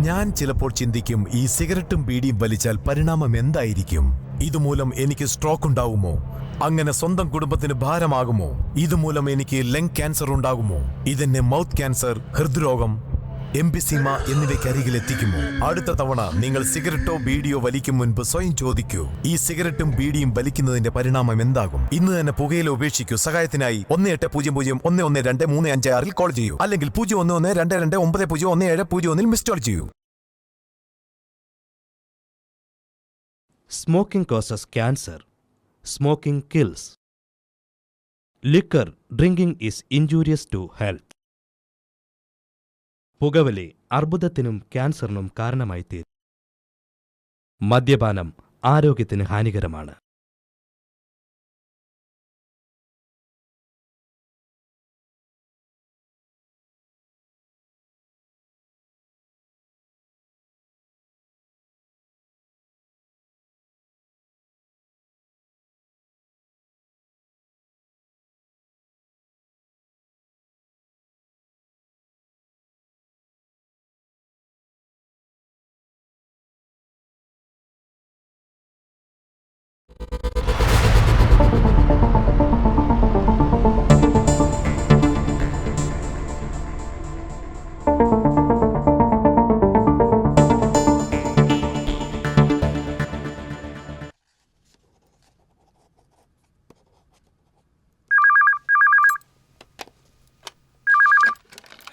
ഞാൻ ചിലപ്പോൾ ചിന്തിക്കും, ഈ സിഗരറ്റും ബീഡിയും വലിച്ചാൽ പരിണാമം എന്തായിരിക്കും? ഇതുമൂലം എനിക്ക് സ്ട്രോക്ക് ഉണ്ടാകുമോ? അങ്ങനെ സ്വന്തം കുടുംബത്തിന് ഭാരമാകുമോ? ഇതുമൂലം എനിക്ക് ലങ് ക്യാൻസർ ഉണ്ടാകുമോ? ഇതെന്നെ മൗത്ത് ക്യാൻസർ, ഹൃദ്രോഗം, എംഫിസീമ എന്നിവയ്ക്കരികിൽ എത്തിക്കുമോ? അടുത്ത തവണ നിങ്ങൾ സിഗരറ്റോ ബീഡിയോ വലിക്കും മുൻപ് സ്വയം ചോദിക്കൂ, ഈ സിഗരറ്റും ബീഡിയും വലിക്കുന്നതിന്റെ പരിണാമം എന്താകും? ഇന്ന് തന്നെ പുകയില ഉപേക്ഷിക്കൂ. സഹായത്തിനായി 1800-112-356 കോൾ ചെയ്യൂ, അല്ലെങ്കിൽ 011229011701 മിസ് കോൾ ചെയ്യൂ. Smoking causes cancer. Smoking kills. Liquor drinking is injurious to health. പുകവലി അർബുദത്തിനും ക്യാൻസറിനും കാരണമായി തീരും. മദ്യപാനം ആരോഗ്യത്തിന് ഹാനികരമാണ്.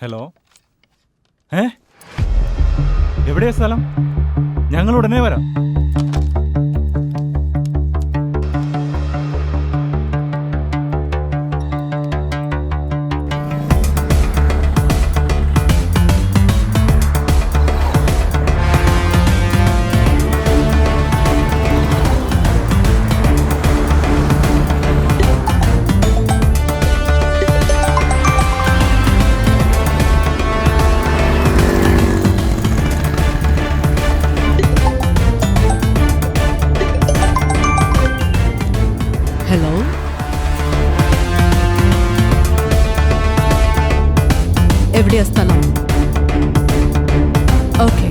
ഹലോ, എവിടെയാ സ്ഥലം? ഞങ്ങൾ ഉടനെ വരാം. ഹലോ, എവിടെയാ സ്ഥലം? ഓക്കെ.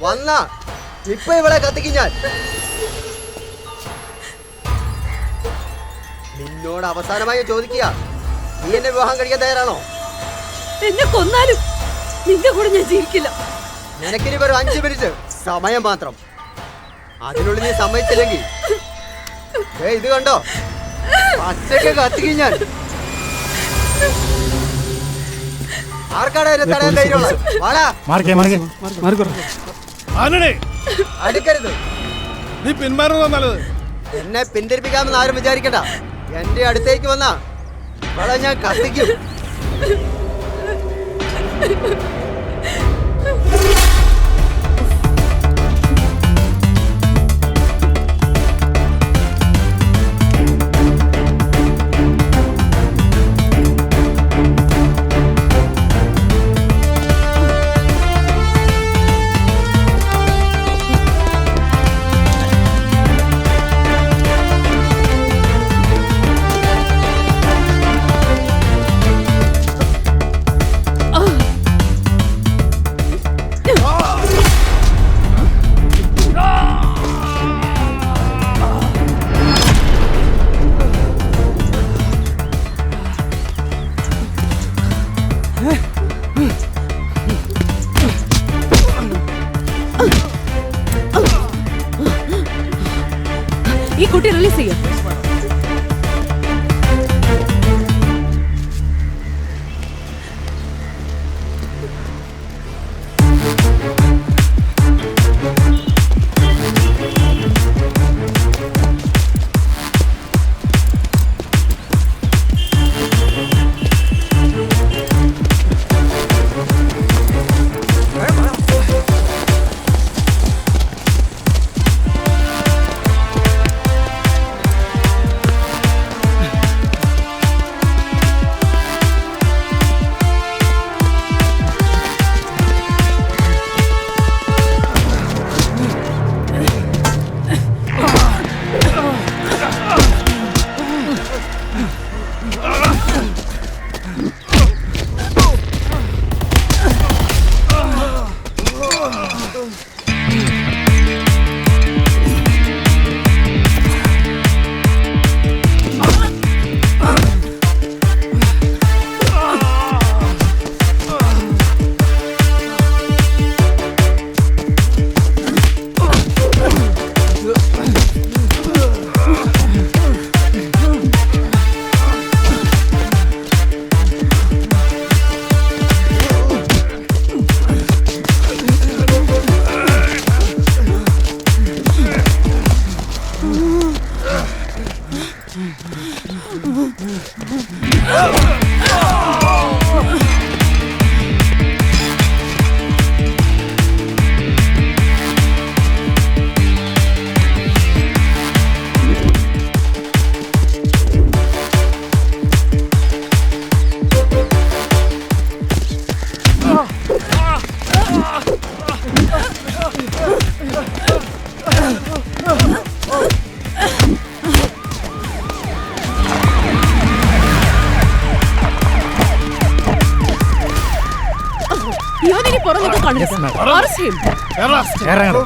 വന്ന ഇപ്പൊ ഇവിടെ കത്തിക്കും ഞാൻ. നിന്നോട് അവസാനമായി ചോദിക്കുക, നീ എന്നെ വിവാഹം കഴിക്കാൻ തയ്യാറാണോ? എന്നെ കൊന്നാലും നിന്റെ കൂടെ ഞാൻ ജീവിക്കില്ല. നിനക്കിനി ഒരു 5 മിനിറ്റ് സമയം മാത്രം. അതിനുള്ളിൽ നീ സമ്മതിച്ചില്ലെങ്കിൽ ഇത് കണ്ടോ, പച്ചക്ക് കത്തിക്കും ഞാൻ. ആർക്കാടാ എന്നെ തടയാൻ ധൈര്യമുള്ളത്? വാടാ. അടുക്കരുത്. നീ പിന്മാറുന്നതാ നല്ലത്. എന്നെ പിന്തിരിപ്പിക്കാമെന്ന് ആരും വിചാരിക്കണ്ട. എന്റെ അടുത്തേക്ക് വന്നാ അവളെ ഞാൻ കത്തിക്കും. ഈ കുട്ടി റിലീസ് ചെയ്യും. ഇവനിനി പുറമൊക്കെ കാണില്ല. Arrest him. ഇറങ്ങണം.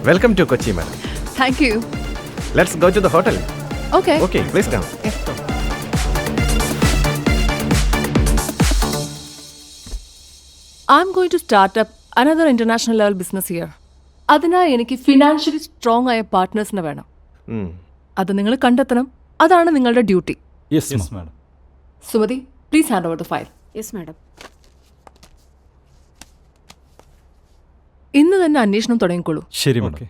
Welcome to Kochi madam. Thank you. Let's go to the hotel. Okay. Okay, please come. I am going to start up another international level business here. അതിനായി എനിക്ക് ഫിനാൻഷ്യലി സ്ട്രോങ് ആയ പാർട്ട്നേഴ്സിനെ വേണം. അത് നിങ്ങൾ കണ്ടെത്തണം. അതാണ് നിങ്ങളുടെ duty. Yes madam. Sumathi, please hand over the file. Yes madam. ഇന്ന് തന്നെ അന്വേഷണം തുടങ്ങിക്കോളൂ. ശരി madam.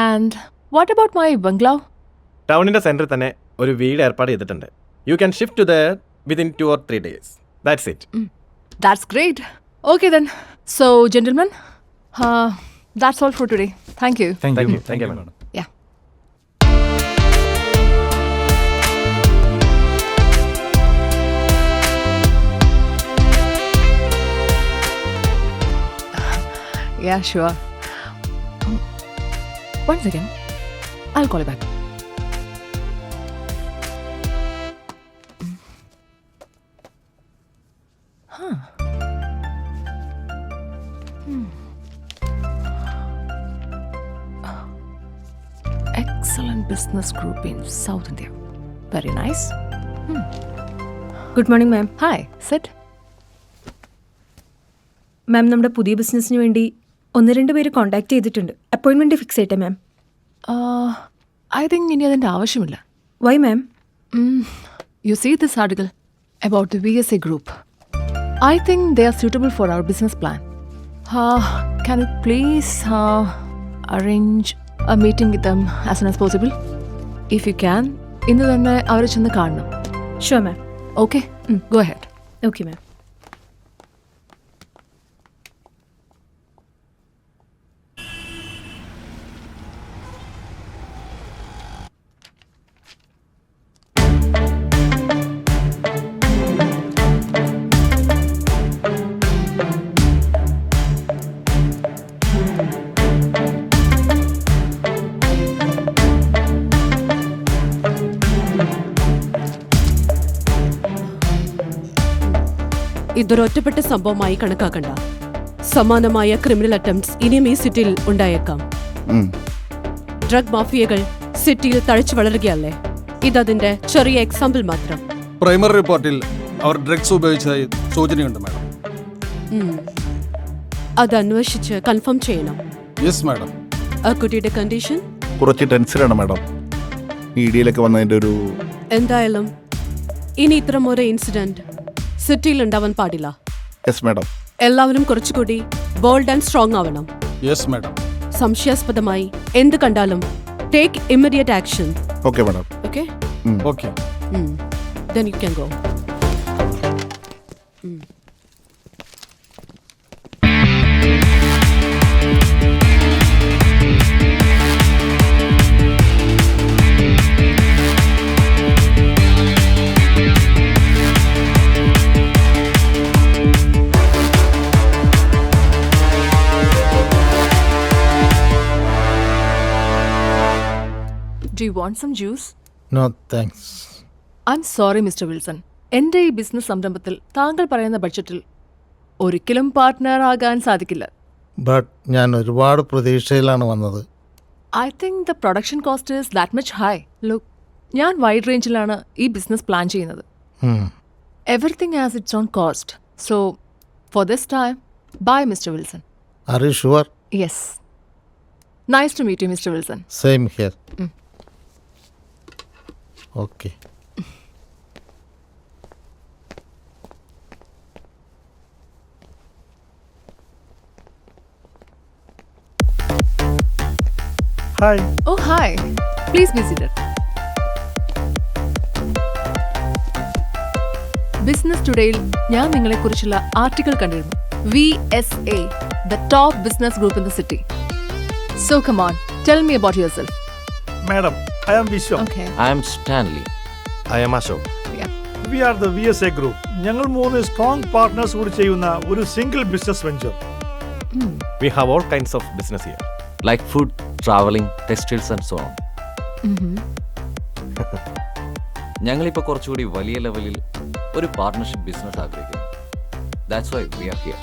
And what about my bungalow? ടൗണിന്റെ സെന്ററിൽ തന്നെ ഒരു വീട് ഏർപ്പാട് ചെയ്തിട്ടുണ്ട്. You can shift to there within 2 or 3 days. That's it. That's great. Okay then. So, gentlemen, that's all for today. Thank you. Thank Thank you you. Thank you, madam. Yeah. Yeah, sure. One second. I'll call you back. Excellent business group in South India. Very nice. Good morning ma'am. Hi, sit. മാം, നമ്മുടെ പുതിയ ബിസിനസ്സിന് വേണ്ടി 1-2 പേര് contact ചെയ്തിട്ടുണ്ട്. Appointment fix ചെയ്യട്ടെ മാം? I think ഇനി അതിൻ്റെ ആവശ്യമില്ല. Why ma'am? You see this article about the VSA group. I think they are suitable for our business plan. Can you please arrange a meeting with them as soon as possible? If you can, ഇന്ന് തന്നെ അവരെ ചെന്ന് കാണണം. Sure ma'am. Okay? Go ahead. Okay ma'am. ഇതൊരൊറ്റപ്പെട്ട സംഭവമായി കണക്കാക്കണ്ട. സമാനമായ criminal attempts ഇനിയും ഈ സിറ്റിയിൽ ഉണ്ടായേക്കാം. ഡ്രഗ് മാഫിയകൾ സിറ്റിയിൽ തഴച്ചു വളരുകയല്ലേ. ഇതതിന്റെ ചെറിയ എക്സാമ്പിൾ മാത്രം. പ്രൈമറി റിപ്പോർട്ടിൽ അവർ ഡ്രഗ്സ് ഉപയോഗിച്ചതായി സൂചനയുണ്ട് മാഡം. അത് അന്വേഷിച്ച് കൺഫേം ചെയ്യണം. Yes madam. ആ കുട്ടിയുടെ കണ്ടീഷൻ കുറച്ച് ടെൻഷനാണ് മാഡം. മീഡിയയിലൊക്കെ വന്നതിൻ്റെ ഒരു എന്തായാലും ഇനി ഇത്തരമൊരു ഇൻസിഡന്റ് സിറ്റിയിൽ ഉണ്ടാവാൻ പാടില്ല. Yes madam. എല്ലാവരും കുറച്ചുകൂടി ബോൾഡ് ആൻഡ് സ്ട്രോങ് ആവണം. Yes madam. സംശയാസ്പദമായി എന്ത് കണ്ടാലും take immediate action. Okay madam. Okay? Okay. Then you can go. Do you want some juice? No thanks. I'm sorry, Mr. Wilson. എൻ്റെ ഈ ബിസിനസ് സംരംഭത്തിൽ താങ്കൾ പറയുന്ന ബഡ്ജറ്റിൽ ഒരിക്കലും പാർട്ട്ണർ ആകാൻ സാധിക്കില്ല. ബട്ട് ഞാൻ ഒരുപാട് പ്രതീക്ഷയിലാണ് വന്നത്. I think the production cost is that much high. Look, ഞാൻ വൈഡ് റേഞ്ചിലാണ് ഈ ബിസിനസ് പ്ലാൻ ചെയ്യുന്നത്. Everything has its own cost. So, for this time, bye, Mr. Wilson. Are you sure? Yes. Nice to meet you, Mr. Wilson. Same here. Okay. Hi. Oh, hi. Please be seated. Business ടുഡേയിൽ ഞാൻ നിങ്ങളെക്കുറിച്ചുള്ള article കണ്ടിരുന്നു. VSA, the top business group in the city. So come on, tell me about yourself. Madam, I am Vishwam. Okay. I am Stanley. I am Ashok. Yeah. We are the VSA group. ഞങ്ങൾ 3 strong partners കൂടി ചെയ്യുന്ന ഒരു single business venture. We have all kinds of business here. Like food, traveling, textiles and so on. ഞങ്ങളിപ്പോൾ കുറച്ചുകൂടി വലിയ ലെവലിൽ ഒരു partnership business ആഗ്രഹിക്കുന്നു. That's why we are here.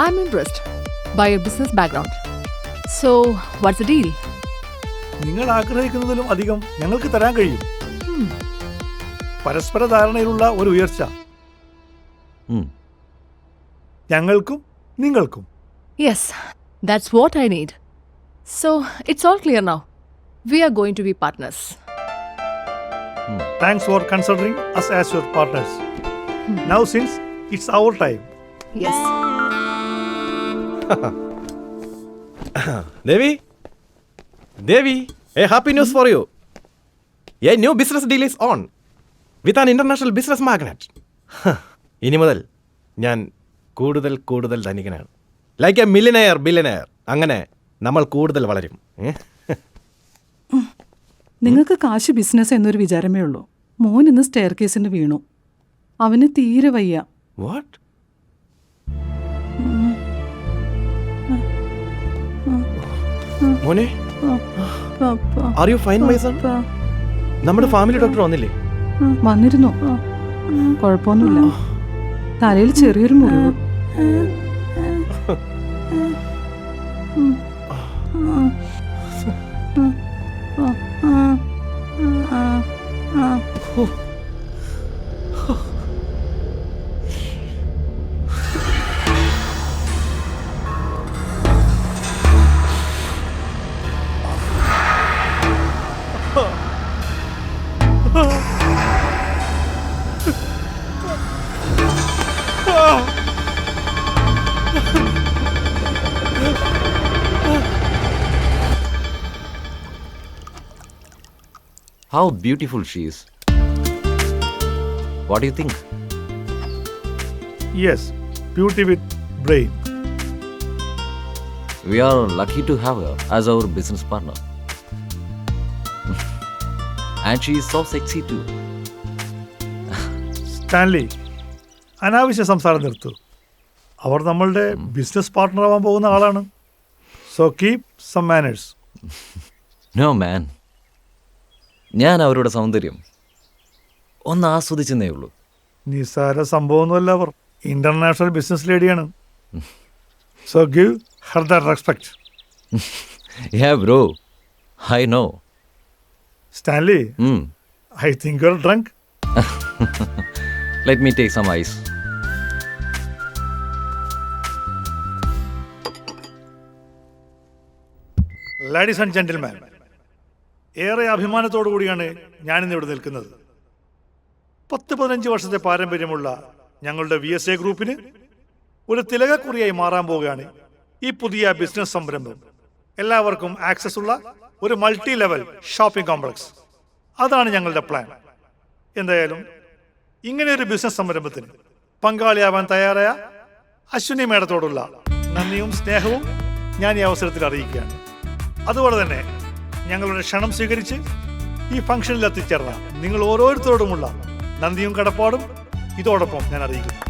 I'm impressed by your business background. So, what's the deal? നിങ്ങൾ ആഗ്രഹിക്കുന്നതിലും അധികം ഞങ്ങൾക്ക് തരാൻ കഴിയും. പരസ്പര ധാരണയിലുള്ള ഒരു ഉയർച്ച. ഞങ്ങൾക്കും നിങ്ങൾക്കും. Yes, that's what I need. So, it's all clear now. We are going to be partners. Thanks for considering us as your partners. Now since it's our time. Yes. Devi, a happy news for you. A new business deal is on with an international business magnate. ഇനി മുതൽ ഞാൻ കൂടുതൽ ധനികനാണ്. Like A billionaire. അങ്ങനെ നമ്മൾ കൂടുതൽ വളരും. നിങ്ങൾക്ക് കാശ് ബിസിനസ് എന്നൊരു വിചാരമേ ഉള്ളൂ. മോൻ ഇന്ന് സ്റ്റെയർ കേസിന് വീണു. അവന് തീരെ വയ്യ. വാട്ട്? മോനെ, are you fine my son? നമ്മുടെ ഫാമിലി ഡോക്ടർ വന്നില്ലേ? വന്നിരുന്നു. കുഴപ്പമൊന്നുമില്ല. തലയിൽ ചെറിയൊരു മുറിവ്. How beautiful she is. What do you think? Yes, beauty with brain. We are lucky to have her as our business partner. And she is so sexy too. Stanley, അനാവശ്യ സംസാരം നിർത്തൂ. അവർ നമ്മളുടെ ബിസിനസ് പാർട്ട്ണർ ആവാൻ പോകുന്ന ആളാണ്. So keep some manners. No man. ഞാൻ അവരുടെ സൗന്ദര്യം ഒന്ന് ആസ്വദിച്ചെന്നേ ഉള്ളൂ. നിസ്സാര സംഭവമൊന്നുമല്ല. അവർ ഇന്റർനാഷണൽ ബിസിനസ് ലേഡിയാണ്. So give her the respect. Yeah bro, I know. Stanley, I think you're drunk. Let me take some ice. Ladies and gentleman, ഏറെ അഭിമാനത്തോടു കൂടിയാണ് ഞാനിന്ന് ഇവിടെ നിൽക്കുന്നത്. 10-15 വർഷത്തെ പാരമ്പര്യമുള്ള ഞങ്ങളുടെ VSA ഗ്രൂപ്പിന് ഒരു തിലകക്കുറിയായി മാറാൻ പോവുകയാണ് ഈ പുതിയ ബിസിനസ് സംരംഭം. എല്ലാവർക്കും ആക്സസ് ഉള്ള ഒരു മൾട്ടി ലെവൽ ഷോപ്പിംഗ് കോംപ്ലക്സ്. അതാണ് ഞങ്ങളുടെ പ്ലാൻ. എന്തായാലും ഇങ്ങനെ ഒരു ബിസിനസ് സംരംഭത്തിന് പങ്കാളിയാവാൻ തയ്യാറായ അശ്വിനി മേഡത്തോടുള്ള നന്ദിയും സ്നേഹവും ഞാൻ ഈ അവസരത്തിൽ അറിയിക്കുകയാണ്. അതുപോലെ തന്നെ ഞങ്ങളുടെ ക്ഷണം സ്വീകരിച്ച് ഈ ഫംഗ്ഷനിൽ എത്തിച്ചേർന്ന നിങ്ങൾ ഓരോരുത്തരോടുമുള്ള നന്ദിയും കടപ്പാടും ഇതോടൊപ്പം ഞാൻ അറിയിക്കുന്നു.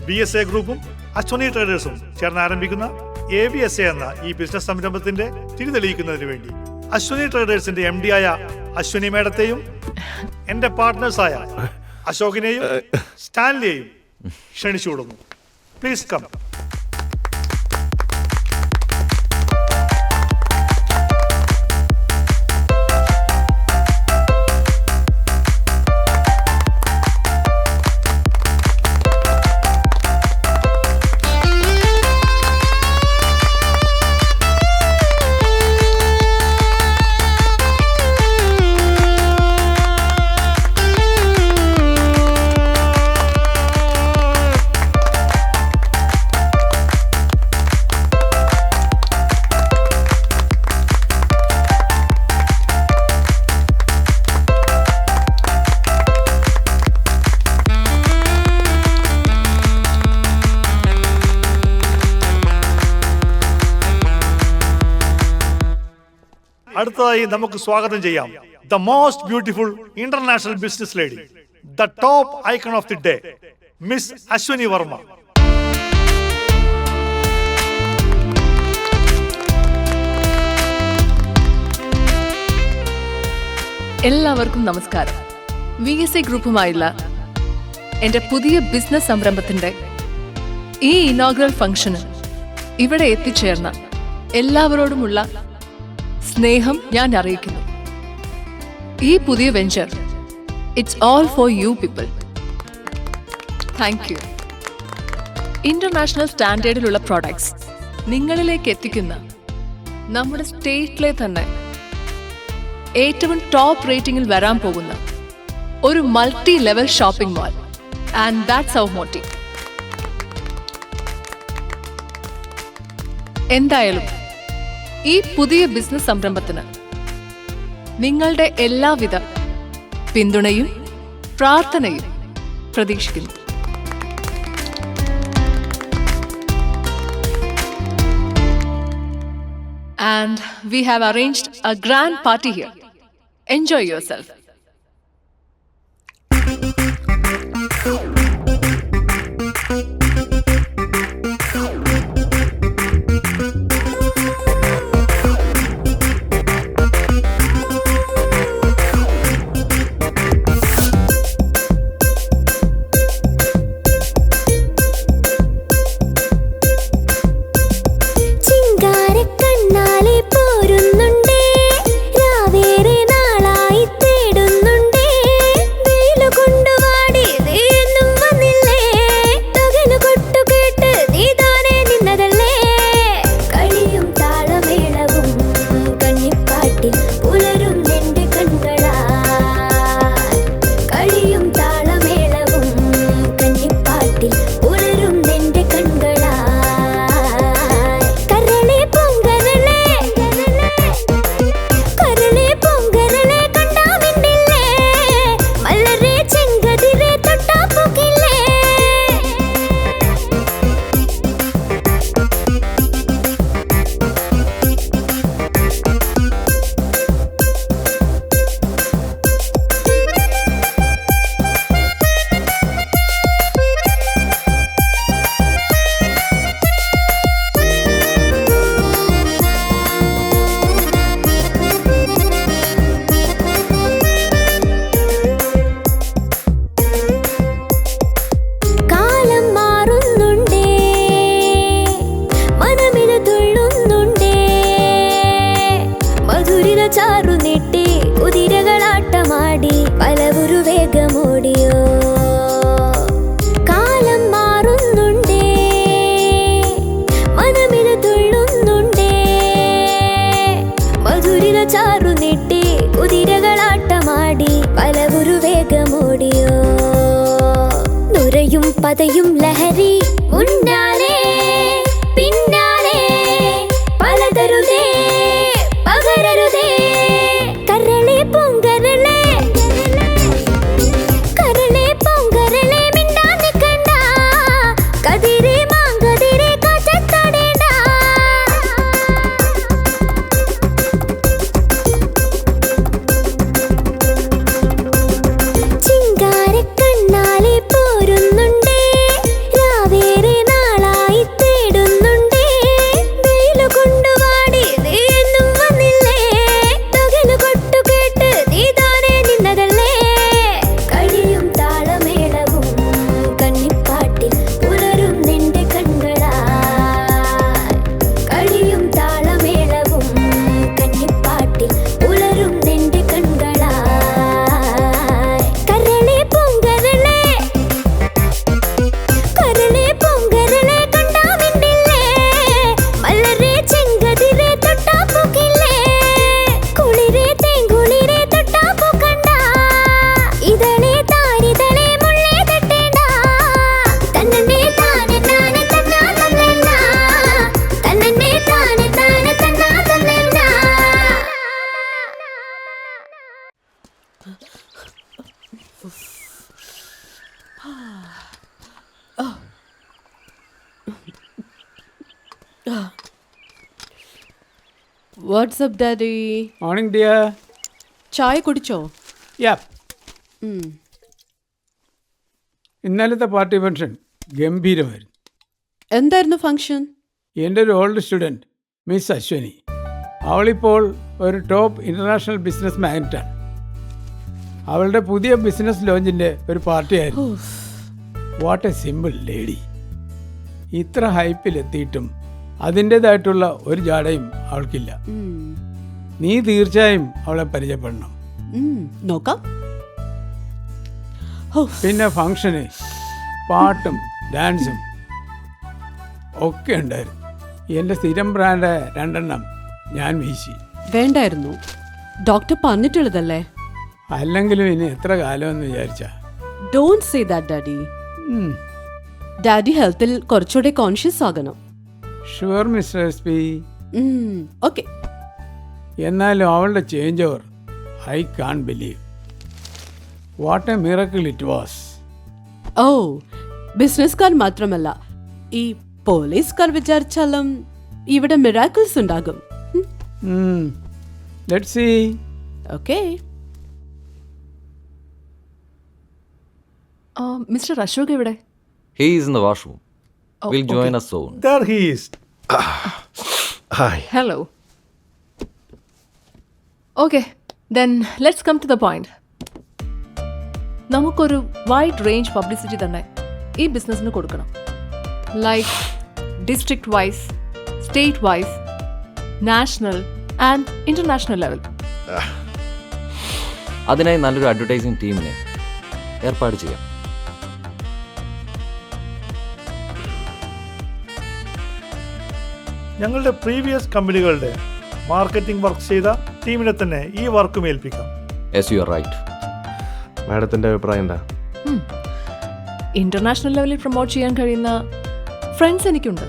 VSA ഗ്രൂപ്പും അശ്വനി ട്രേഡേഴ്സും ചേർന്ന് ആരംഭിക്കുന്ന AVSA എന്ന ഈ ബിസിനസ് സംരംഭത്തിന്റെ തിരി തെളിയിക്കുന്നതിന് വേണ്ടി അശ്വനി ട്രേഡേഴ്സിന്റെ MD ആയ അശ്വനി മേഡത്തെയും എന്റെ പാർട്ട്നേഴ്സായ അശോകിനെയും സ്റ്റാൻലിയെയും ക്ഷണിച്ചു കൊടുക്കുന്നു. Please come. അടുത്തതായി നമുക്ക് സ്വാഗതം ചെയ്യാം the most beautiful international business lady, the top icon of the day, miss Ashwani Varma. എല്ലാവർക്കും നമസ്കാരം. VSA ഗ്രൂപ്പുമായുള്ള എൻ്റെ പുതിയ ബിസിനസ് സംരംഭത്തിൻ്റെ ഈ ഇനോഗ്രൽ ഫംഗ്ഷന് ഇവിടെ എത്തിച്ചേർന്ന എല്ലാവരോടുമുള്ള സ്നേഹം ഞാൻ അറിയിക്കുന്നു. ഈ പുതിയ venture it's all for you people. Thank you. International സ്റ്റാൻഡേർഡിലുള്ള പ്രോഡക്ട്സ് നിങ്ങളിലേക്ക് എത്തിക്കുന്ന നമ്മുടെ സ്റ്റേറ്റിലെ തന്നെ ഏറ്റവും ടോപ്പ് റേറ്റിംഗിൽ വരാൻ പോകുന്ന ഒരു multi level shopping mall. And that's our motive. എന്തായാലും ഈ പുതിയ ബിസിനസ് സംരംഭത്തിന് നിങ്ങളുടെ എല്ലാവിധ പിന്തുണയും പ്രാർത്ഥനയും പ്രതീക്ഷിക്കുന്നു. And we have arranged a grand party here. Enjoy yourself. പതയും ലഹരി മുന്നാലെ പിന്നാലെ പലതരുതേ പകരരുതേ കരളെ പൊങ്കരളെ കരളെ പൊങ്കരളെ മിണ്ടാ നിക്കണ്ട കതിരെ മാങ്കതിരെ കാറ്റത്തടേണ്ട ചിങ്കാരക്കണ്ണാലെ പോരുന്നുണ്ട് What's up, Daddy? Morning, dear. ചായ കുടിച്ചോ? Yep. ഇന്നലത്തെ പാർട്ടി ഫംഗ്ഷൻ ഗംഭീരമായിരുന്നു. എന്തായിരുന്നു ഫംഗ്ഷൻ? എൻ്റെ ഒരു ഓൾഡ് സ്റ്റുഡൻറ്റ് മിസ് അശ്വനി, അവളിപ്പോൾ ഒരു ടോപ്പ് ഇൻ്റർനാഷണൽ ബിസിനസ് മാഗ്നറ്റാണ്. അവളുടെ പുതിയ ബിസിനസ് ലോഞ്ചിൻ്റെ ഒരു പാർട്ടി ആയിരുന്നു. What A simple lady. ഇത്ര ഹൈപ്പിലെത്തിയിട്ടും അതിൻ്റെതായിട്ടുള്ള ഒരു ജാടയും അവൾക്കില്ല. നീ തീർച്ചയായും അവളെ പരിചയപ്പെടണം. നോക്കാം. പിന്നെ ഫംഗ്ഷന് പാട്ടും ഡാൻസും ഒക്കെ ഉണ്ടായിരുന്നു. എൻ്റെ സ്ഥിരം ബ്രാൻഡ് 2 ഞാൻ വീശി. വേണ്ടായിരുന്നു, ഡോക്ടർ പറഞ്ഞിട്ടുള്ളതല്ലേ. അല്ലെങ്കിലും ഇനി എത്ര കാലമെന്ന് വിചാരിച്ച. Don't say that daddy. Daddy ഹെൽത്തിൽ കുറച്ചുകൂടെ കോൺഷ്യസ് ആകണം. Sure mister SP. ഓക്കെ. എന്നാലും അവളുടെ change over I can't believe. What a miracle it was. Oh, ബിസിനസ്സുകാർ മാത്രമല്ല, ഈ പോലീസുകാർ വിചാരിച്ചാലും ഇവിടെ മിറാക്കിൾസ് ഉണ്ടാകും. Let's see. Okay. Mister Ashok എവിടെ? He is in the washroom. Will join us soon. There he is. Hi. Hello. Okay, then let's come to the point. നമുക്കൊരു wide range publicity തന്നെ ഈ ബിസിനസ്സിന് കൊടുക്കണം. Like district wise, state wise, national and international level. അതിനായി നല്ലൊരു advertising ടീമിനെ ഏർപ്പാട് ചെയ്യാം. ഞങ്ങളുടെ പ്രീവിയസ് കമ്പനികളുടെ മാർക്കറ്റിംഗ് വർക്ക് ചെയ്ത ടീമിനെ തന്നെ ഈ വർക്കും ഏൽപ്പിക്കാം. Yes, you are right. മാഡത്തിൻ്റെ അഭിപ്രായം എന്താ? ഇന്റർനാഷണൽ ലെവലിൽ പ്രൊമോട്ട് ചെയ്യാൻ കഴിയുന്ന ഫ്രണ്ട്സ് എനിക്കുണ്ട്.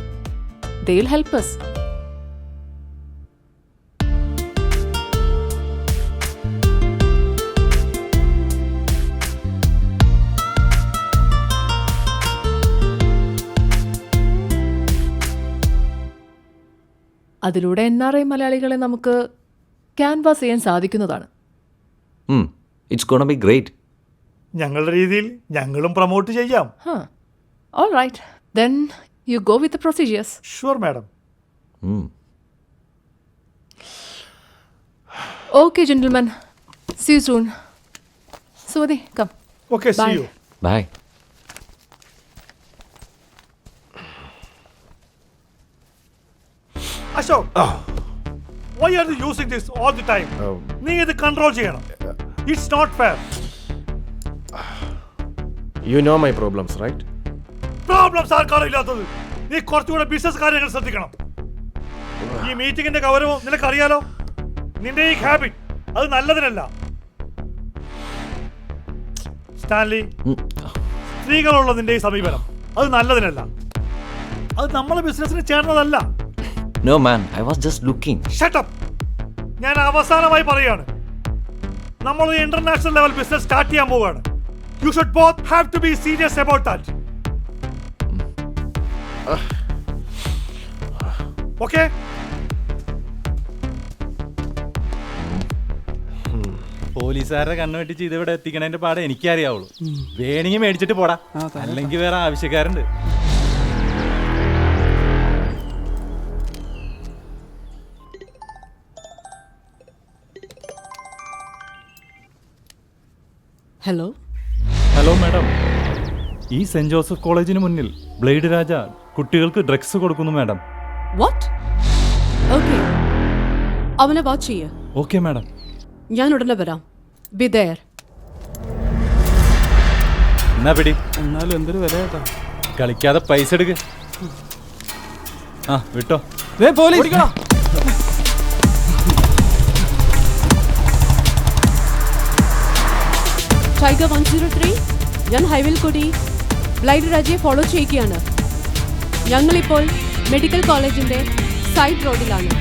They will help us. അതിലൂടെ NRI മലയാളികളെ നമുക്ക് ക്യാൻവാസ് ചെയ്യാൻ സാധിക്കുന്നതാണ്. It's gonna be great. ഞങ്ങളുടെ രീതിയിൽ ഞങ്ങളും പ്രൊമോട്ട് ചെയ്യാം. All right. Then you go with the procedures. Sure, madam. Okay, gentlemen. See you soon. Suvati, come. Okay, Bye. see you. Bye. Ashok, why are you using this all the time? നീ ഇത് control ചെയ്യണം. It's not fair. You know my problems, right? Problems ആർക്കാണ് ഇല്ലാത്തത്? നീ കുറച്ചുകൂടെ business കാര്യങ്ങൾ ശ്രദ്ധിക്കണം. ഈ മീറ്റിംഗിന്റെ ഗൗരവം നിനക്കറിയാലോ. നിന്റെ ഈ ഹാബിറ്റ് അത് നല്ലതിനല്ല. സ്റ്റാൻലി, സ്ത്രീകളുള്ള നിന്റെ ഈ സമീപനം അത് നല്ലതിനല്ല. അത് നമ്മളെ ബിസിനസ്സിന് ചേർന്നതല്ല. No man, I was just looking. Shut up. ഞാൻ അവസാനമായി പറയാണ്, നമ്മൾ ഒരു ഇന്റർനാഷണൽ ലെവൽ ബിസിനസ് സ്റ്റാർട്ട് ചെയ്യാൻ പോവുകയാണ്. You should both have to be serious about that. Okay? പോലീസുകാരുടെ കണ്ണു വെട്ടിച്ച് ഇതിവിടെ എത്തിക്കണതിന്റെ പാടെ എനിക്കറിയാവുള്ളൂ. വേണമെങ്കിൽ മേടിച്ചിട്ട് പോടാ, അല്ലെങ്കിൽ വേറെ ആവശ്യക്കാരുണ്ട്. ഹലോ. ഹലോ മാഡം, ഈ സെന്റ് ജോസഫ് കോളേജിന് മുന്നിൽ ബ്ലേഡ് രാജ കുട്ടികൾക്ക് ഡ്രഗ്സ് കൊടുക്കുന്നു മാഡം. വാട്ട്? ഓക്കെ, അവനെ വാച്ച് ചെയ്യ. Okay madam. ഞാൻ ഉടനെ വരാം. Be there. എന്നാ പിടി. എന്നാലും എന്തൊരു വില കേട്ടോ. കളിക്കാതെ പൈസ എടുക്ക്. ആ വിട്ടോ. പോലീസ്. ടൈഗർ 103, ഞാൻ ഹൈവേയിൽ കൂടി ബ്ലൈഡ് രാജയെ ഫോളോ ചെയ്യുകയാണ്. ഞങ്ങളിപ്പോൾ മെഡിക്കൽ കോളേജിന്റെ സൈഡ് റോഡിലാണ്.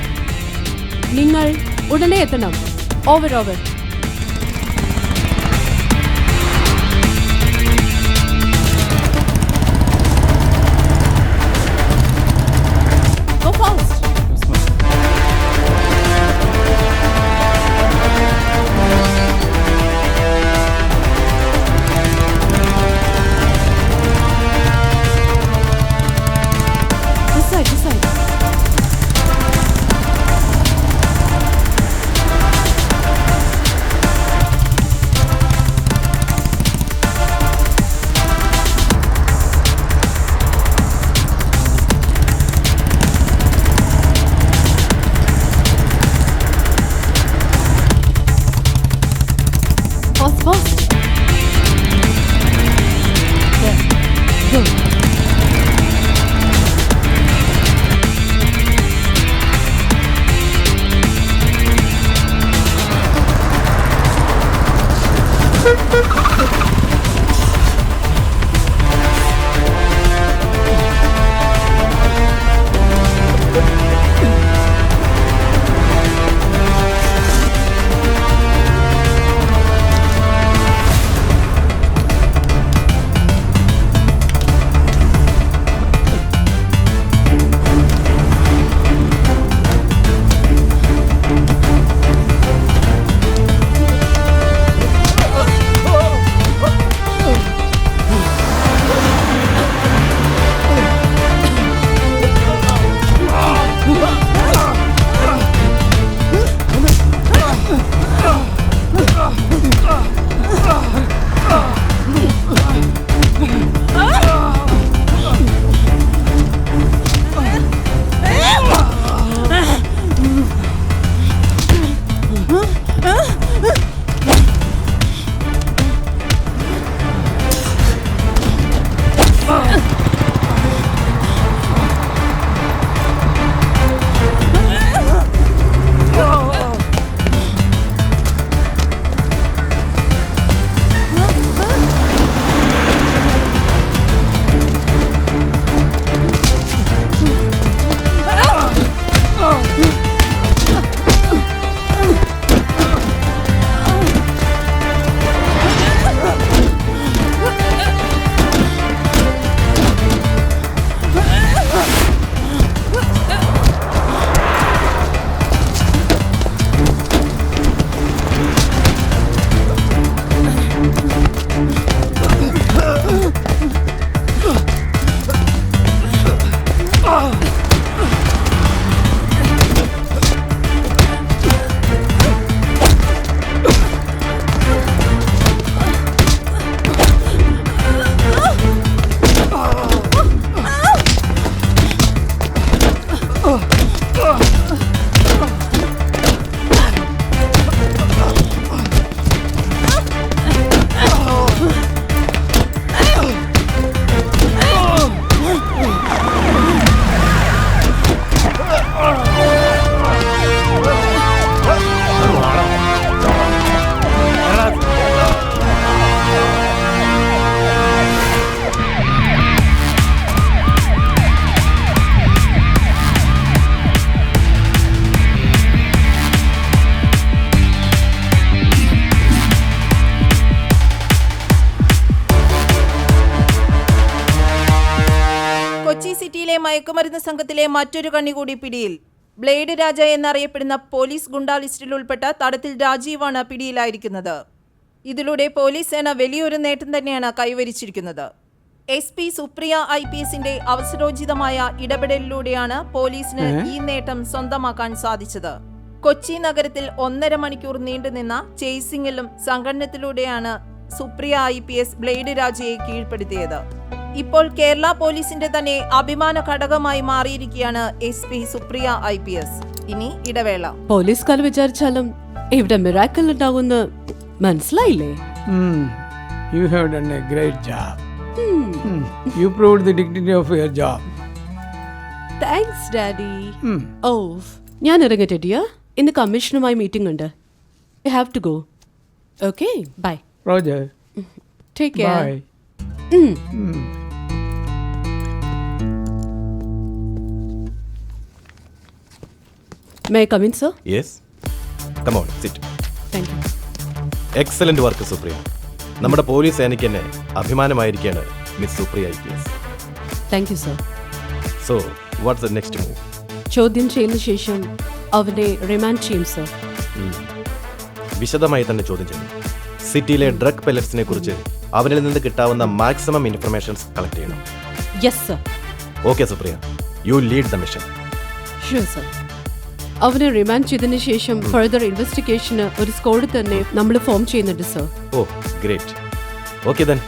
നിങ്ങൾ ഉടനെ എത്തണം. Over. Go fast. This side. മയക്കുമരുന്ന് സംഘത്തിലെ മറ്റൊരു കണ്ണി കൂടി പിടിയിൽ. ബ്ലേഡ് രാജ എന്നറിയപ്പെടുന്ന പോലീസ് ഗുണ്ടാ ലിസ്റ്റിൽ ഉൾപ്പെട്ട തടത്തിൽ രാജീവാണ് പിടിയിലായിരിക്കുന്നത്. ഇതിലൂടെ പോലീസ് സേന വലിയൊരു നേട്ടം തന്നെയാണ് കൈവരിച്ചിരിക്കുന്നത്. SP സുപ്രിയ IPSന്റെ അവസരോചിതമായ ഇടപെടലിലൂടെയാണ് പോലീസിന് ഈ നേട്ടം സ്വന്തമാക്കാൻ സാധിച്ചത്. കൊച്ചി നഗരത്തിൽ 1.5 മണിക്കൂർ നീണ്ടുനിന്ന ചേസിംഗിലും സംഘടനത്തിലൂടെയാണ് സുപ്രിയ IPS ബ്ലേഡ് രാജയെ കീഴ്പ്പെടുത്തിയത്. ഇപ്പോൾ കേരള പോലീസിന്റെ തന്നെ അഭിമാന ഘടകമായി മാറിയിരിക്കുകയാണ് SP സുപ്രിയ IPS. ഇനി ഇടവേള. പോലീസുകാർ വിചാരിച്ചാലും ഇവിടെ മിറാക്കിൾ ഉണ്ടാവുമെന്ന് മനസ്സിലായില്ലേ? You have done a great job. You proved the dignity of your job. Thanks daddy. Oh, ഞാൻ ഇറങ്ങട്ടെ ഡിയർ. ഇന്ന് കമ്മീഷനുമായി മീറ്റിംഗ് ഉണ്ട്. I have to go. Okay, bye. Roger. Take care. Bye. May I come in sir? Yes, come on, sit. Thank you. Excellent work Supriya. നമ്മുടെ police സേനയ്ക്ക് തന്നെ അഭിമാനമായിരിക്കുകയാണ് miss Supriya IPS. Thank you sir. So what's the next move? ചോദ്യം ചെയ്യുന്ന ശേഷം അവനെ remand ചെയ്യും sir. വിശദമായി തന്നെ ചോദ്യം ചെയ്യും. സിറ്റിയിലെ ഡ്രഗ് പെല്ലറ്റ്സിനെ കുറിച്ച് അവരിൽ നിന്ന് കിട്ടാവുന്ന മാക്സിമം ഇൻഫർമേഷൻസ് കളക്ട് ചെയ്യണം. Yes sir. Okay Supriya, you lead the mission. Sure sir. അവനെ റിമാൻഡ് ചെയ്തതിനു ശേഷം ഫർദർ ഇൻവെസ്റ്റിഗേഷന് ഒരു സ്ക്വാഡ് തന്നെ നമ്മൾ ഫോം ചെയ്യുന്നുണ്ട് sir. Oh great. Okay then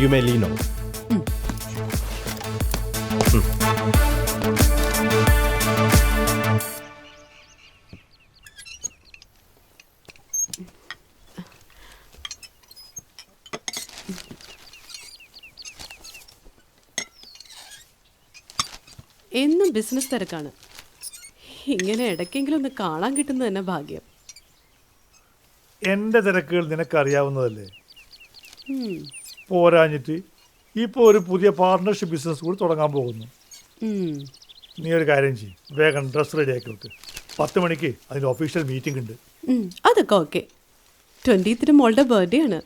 you may leave now. എന്നും ബിസിനസ് തിരക്കാണ്. ഇങ്ങനെ ഇടയ്ക്കെങ്കിലും ഒന്ന് കാണാൻ കിട്ടുന്നത് തന്നെ ഭാഗ്യം. എൻ്റെ തിരക്കുകൾ നിനക്കറിയാവുന്നതല്ലേ. പോരാഞ്ഞിട്ട് ഇപ്പോൾ ഒരു പുതിയ പാർട്ണർഷിപ്പ് ബിസിനസ് കൂടി തുടങ്ങാൻ പോകുന്നു. നീ ഒരു കാര്യം ചെയ്യും, വേഗം ഡ്രസ് റെഡി ആക്കി വെക്ക്. 10 മണിക്ക് അതിൻ്റെ ഒഫീഷ്യൽ മീറ്റിംഗ് ഉണ്ട്. അതൊക്കെ ഓക്കെ. 20th മോളുടെ ബർത്ത്ഡേ ആണ്,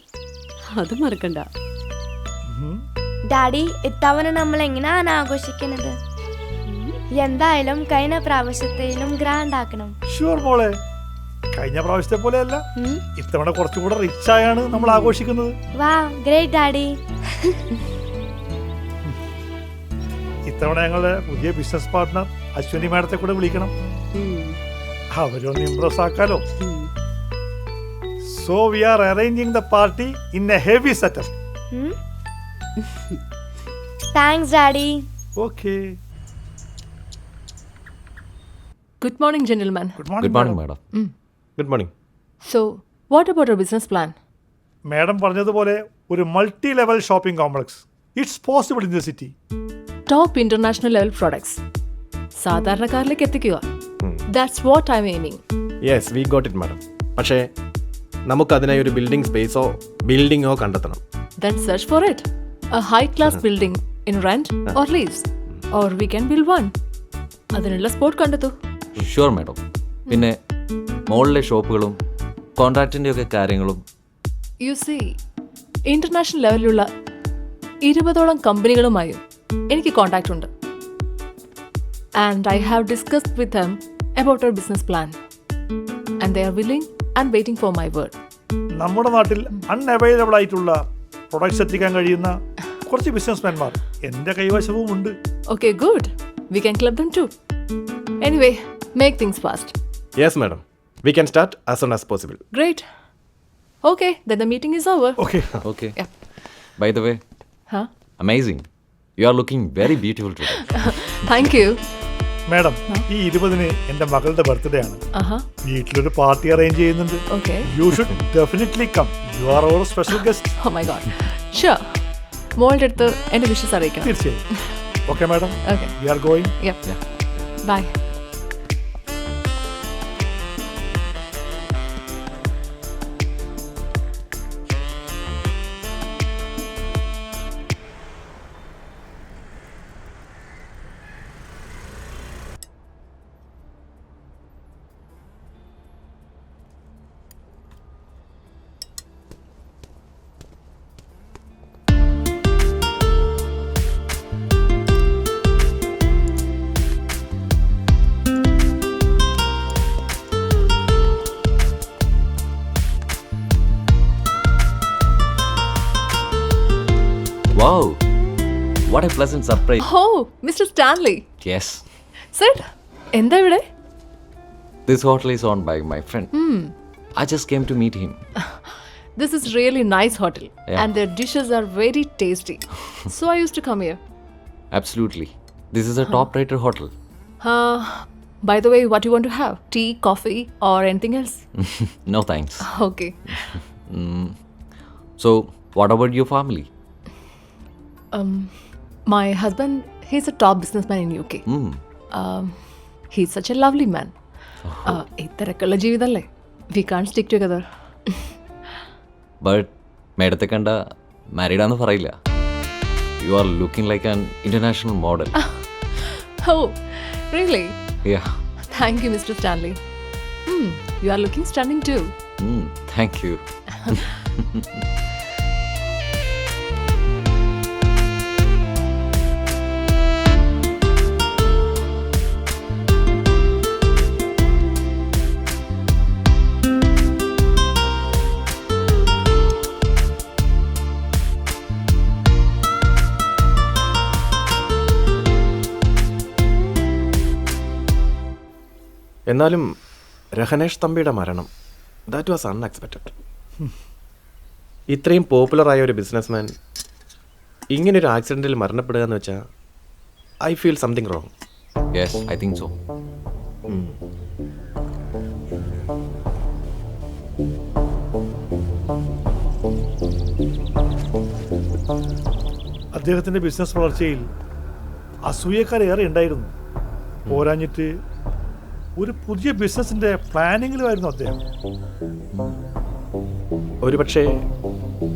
അത് മറക്കണ്ട. ഡാഡി, ഇത്തവണ നമ്മൾ എങ്ങനെയാണ് ആഘോഷിക്കുന്നത്? എന്തായാലും കഴിഞ്ഞ പ്രാവശ്യത്തിലും ഗ്രാൻഡ് ആക്കണം. ഷുവർ മോളെ, കഴിഞ്ഞ പ്രാവശ്യത്തെ പോലെയല്ല, ഇത്തവണ കുറച്ചുകൂടെ റിച്ച് ആയാണ് നമ്മൾ ആഘോഷിക്കുന്നത്. വാ, ഗ്രേറ്റ് ഡാഡി. ഇത്തവണ ഞങ്ങളുടെ പുതിയ ബിസിനസ് പാർട്ട്ണർ അശ്വനി മാഡത്തെ കൂടെ വിളിക്കണം. അവരൊന്ന് ഇംപ്രസ് ആക്കാലോ. So we are arranging the party in a heavy setup. Thanks daddy. Okay. Good morning, gentlemen. Good morning, madam. Good morning. So, what about our business plan? Madam പറഞ്ഞതുപോലെ ഒരു multi level shopping complex it's possible in the city. Top international level products. സാധാരണക്കാരിലേക്ക് എത്തിക്കുക. That's what I'm aiming. Yes, we got it madam. പക്ഷേ നമുക്കതിനായി ഒരു building സ്പേസോ ബിൽഡിങ്ങോ കണ്ടെത്തണം. Then search for it. A high-class building in rent or lease. Or we can build one. അതിനുള്ള spot കണ്ടെത്തു. Sure madam. പിന്നെ മോളിലെ ഷോപ്പുകളും കോൺട്രാക്റ്റിൻ്റെ ഒക്കെ കാര്യങ്ങളും. യു സി, ഇന്റർനാഷണൽ ലെവലിലുള്ള 20ഓളം കമ്പനികളുമായും എനിക്ക് കോൺടാക്റ്റ് ഉണ്ട്. And I have discussed with them about our business plan. And they are willing and waiting for my word. നമ്മുടെ നാട്ടിൽ അൺഅവൈലബിൾ ആയിട്ടുള്ള പ്രൊഡക്ട്സ് എത്തിക്കാൻ കഴിയുന്ന കുറച്ച് ബിസിനസ്മാൻമാർ എൻ്റെ കൈവശവും ഉണ്ട്. Okay, good. We can club them too. Anyway, make things fast. Yes, madam. We can start as soon as possible. Great. Okay, then the meeting is over. Okay. Okay. Yeah. By the way, Huh? amazing. You are looking very beautiful today. Thank you. Madam, ഈ 20-ന് എൻ്റെ മകളുടെ birthday ആണ്. വീട്ടിലൊരു party arrange ചെയ്യുന്നുണ്ട്. Okay. You should definitely come. You are our special guest. Oh my God. Sure. മോളുടെ അടുത്ത് എൻ്റെ wishes അറിയിക്കണം. തീർച്ചയായും. Okay, madam. Okay. We are going. Yep. Bye. Wow, what a pleasant surprise. Oh, Mr. Stanley. Yes, Sir, എന്താ ഇവിടെ? this hotel is owned by my friend. I just came to meet him. This is really nice hotel Yeah. and their dishes are very tasty. So I used to come here. Absolutely. This is a top-rated hotel. By the way, what do you want to have? Tea, coffee or anything else? No thanks. Okay. So, what about your family? My husband, he's a top businessman in UK. He's such a lovely man. ഇത്തരക്കുള്ള ജീവിതമല്ലേ? We can't stick together. But മേഡത്തെ കണ്ട married ആണെന്ന് പറയില്ല. You are looking like an international model. Oh, really? Yeah. Thank you, Mr. Stanley. You are looking stunning too. Thank you. എന്നാലും രഹനേഷ് തമ്പിയുടെ മരണം that was unexpected. ഇത്രയും പോപ്പുലറായ ഒരു businessman ഇങ്ങനൊരു ആക്സിഡൻറ്റിൽ മരണപ്പെടുക എന്ന് വെച്ചാൽ I feel something wrong. Yes, I think so. അദ്ദേഹത്തിൻ്റെ business വളർച്ചയിൽ അസൂയക്കാരേറെ ഉണ്ടായിരുന്നു. പോരാഞ്ഞിട്ട് ഒരു പുതിയ ബിസിനസിന്റെ പ്ലാനിങ്ങിലുമായിരുന്നു അദ്ദേഹം. ഒരു പക്ഷേ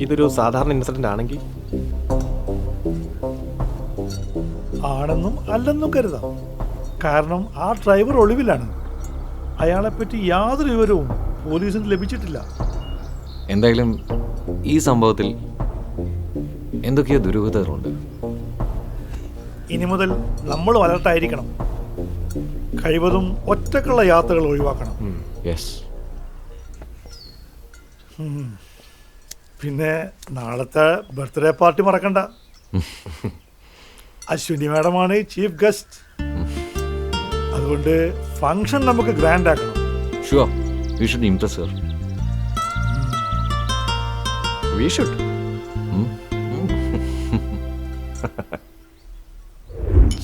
ഇതൊരു സാധാരണ ഇൻസിഡന്റ് ആണെങ്കിൽ ആണെന്നും അല്ലെന്നും കരുതാം. കാരണം ആ ഡ്രൈവർ ഒളിവിലാണ്. അയാളെപ്പറ്റി യാതൊരു വിവരവും പോലീസിന് ലഭിച്ചിട്ടില്ല. എന്തായാലും ഈ സംഭവത്തിൽ എന്തൊക്കെയോ ദുരൂഹതകളുണ്ട്. ഇനി മുതൽ നമ്മൾ അലർട്ടായിരിക്കണം. കഴിവതും ഒറ്റക്കുള്ള യാത്രകൾ ഒഴിവാക്കണം. പിന്നെ നാളത്തെ ബർത്ത്ഡേ പാർട്ടി മറക്കണ്ട. അശ്വിനി മാഡമാണ് ചീഫ് ഗസ്റ്റ്. അതുകൊണ്ട് ഫംഗ്ഷൻ നമുക്ക് ഗ്രാൻഡ് ആക്കണം. Sure, we should impress her. We should.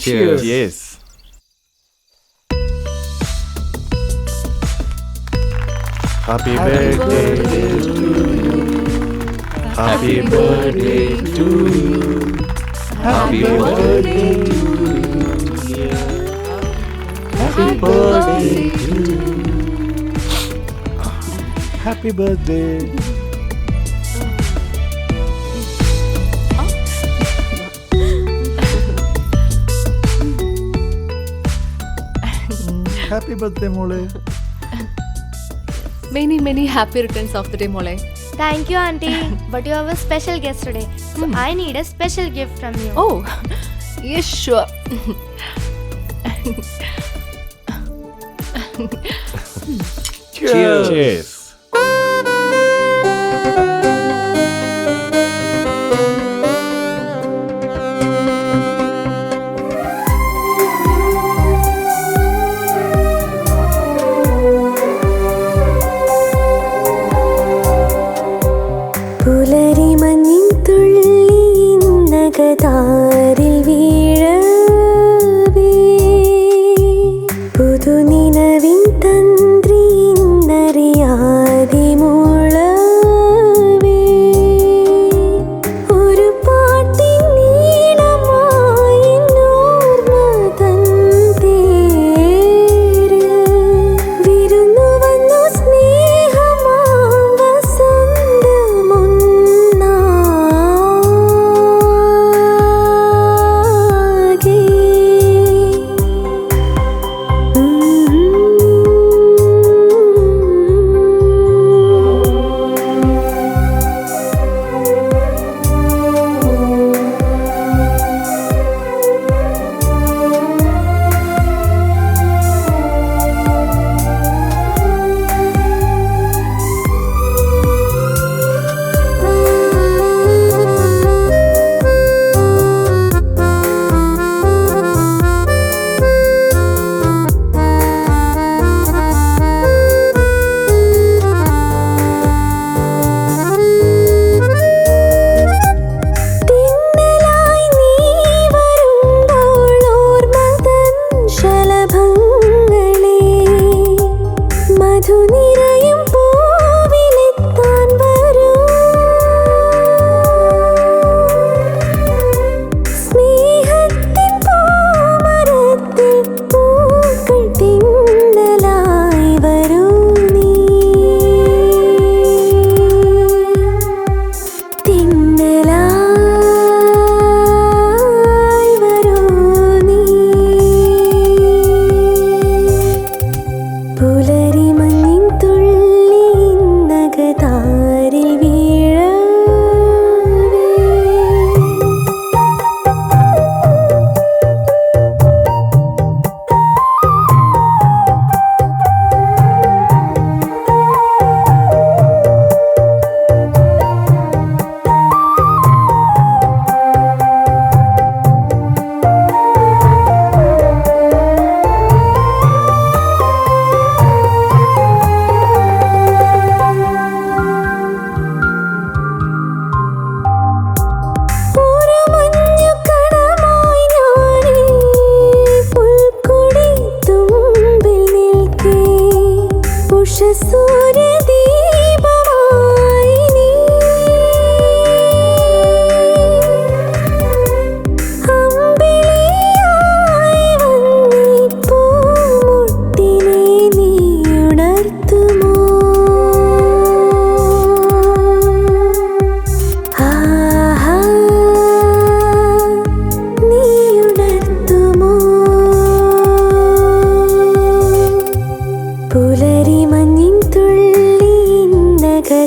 Cheers. Yes. Happy birthday to you. Happy birthday to you. Happy birthday to you. Happy birthday to you. Happy birthday. Happy birthday, മോളെ. Many happy returns of the day, Mole. Thank you, Auntie. But you have a special guest today. So I need a special gift from you. Oh, yes, sure. Cheers. Cheers. പുലരി മഞ്ഞിൻ തുള്ളി നഗതാരിൽ വീഴവേ പുതുനിനവിൻ തന്ത്രി ഇന്നറിയാതെ മൂളവേ ഒരു പാട്ടിൻ നീളമായി ഓർമ്മ തൻ തേര് വിരുന്നു വന്നു സ്നേഹമാം വസന്തമൊന്നാ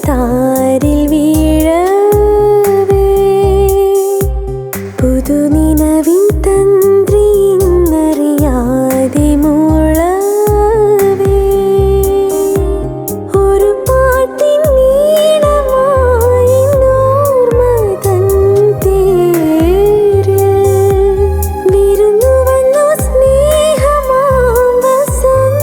താരിൽ വീഴവേ പുതുനിനവിൻ തന്ത്രി ഇന്നറിയാതെ മൂളവേ ഒരു പാട്ടിൻ നീളമായി ഓർമ്മ തൻ തേരിൽ വിരുന്നു വന്നു സ്നേഹമാം വസന്തമൊന്നാകെ.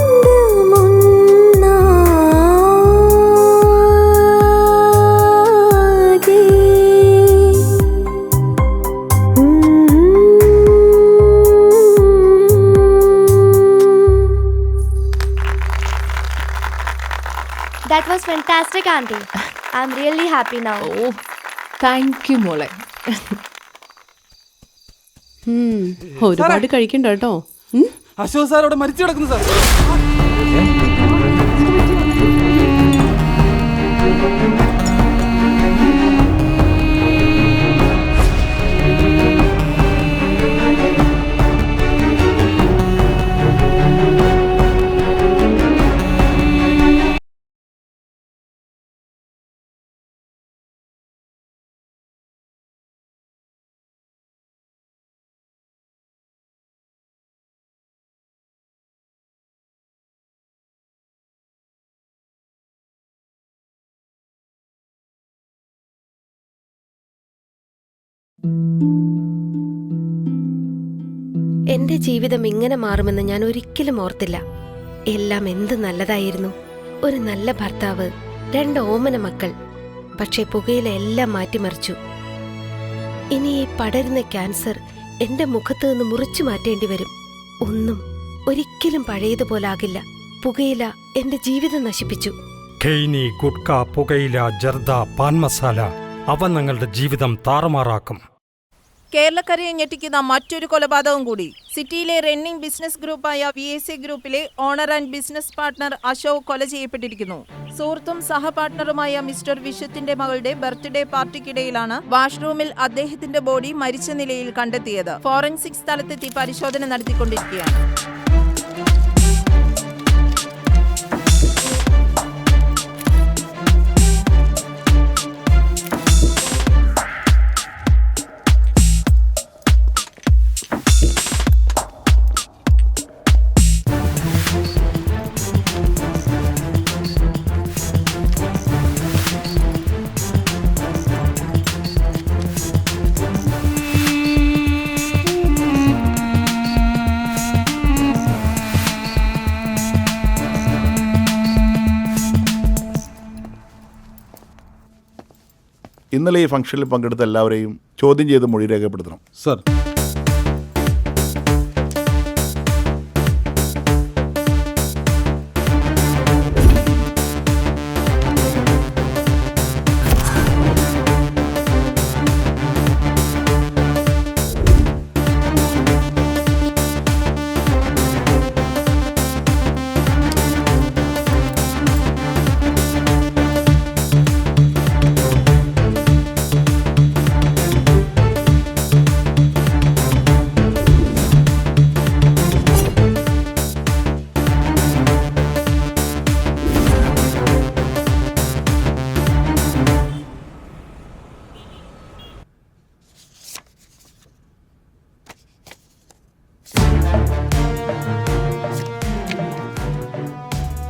That was fantastic, Auntie. I'm really happy now. Oh, thank you, മോളെ. ഒരുപാട് കഴിക്കണ്ട കേട്ടോ. അശോക് സാർ അവിടെ മരിച്ചു കിടക്കുന്നു സാർ. എന്റെ ജീവിതം ഇങ്ങനെ മാറുമെന്ന് ഞാൻ ഒരിക്കലും ഓർത്തില്ല. എല്ലാം എന്ത് നല്ലതായിരുന്നു. ഒരു നല്ല ഭർത്താവ്, 2 ഓമന മക്കൾ. പക്ഷേ പുകയില എല്ലാം മാറ്റിമറിച്ചു. ഇനി ഈ പടരുന്ന ക്യാൻസർ എന്റെ മുഖത്ത് നിന്ന് മുറിച്ചു മാറ്റേണ്ടി വരും. ഒന്നും ഒരിക്കലും പഴയതുപോലാകില്ല. പുകയില എന്റെ ജീവിതം നശിപ്പിച്ചു. ഖെയ്നി, ഗുഡ്ക, പുകയില, ജർദ, പാൻ മസാല അവ നിങ്ങളുടെ ജീവിതം താറുമാറാക്കും. കേരളക്കരയെ ഞെട്ടിക്കുന്ന മറ്റൊരു കൊലപാതകം കൂടി. സിറ്റിയിലെ റണ്ണിംഗ് ബിസിനസ് ഗ്രൂപ്പായ VSA ഗ്രൂപ്പിലെ owner and business partner Ashok കൊല ചെയ്യപ്പെട്ടിരിക്കുന്നു. സുഹൃത്തും സഹപാർട്ണറുമായ മിസ്റ്റർ വിശ്വത്തിന്റെ മകളുടെ ബർത്ത്ഡേ പാർട്ടിക്കിടയിലാണ് വാഷ്റൂമിൽ അദ്ദേഹത്തിന്റെ ബോഡി മരിച്ച നിലയിൽ കണ്ടെത്തിയത്. ഫോറൻസിക് സ്ഥലത്തെത്തി പരിശോധന നടത്തിക്കൊണ്ടിരിക്കുകയാണ്. ഇന്നലെ ഈ ഫംഗ്ഷനിൽ പങ്കെടുത്ത എല്ലാവരെയും ചോദ്യം ചെയ്ത് മൊഴി രേഖപ്പെടുത്തണം. Sir.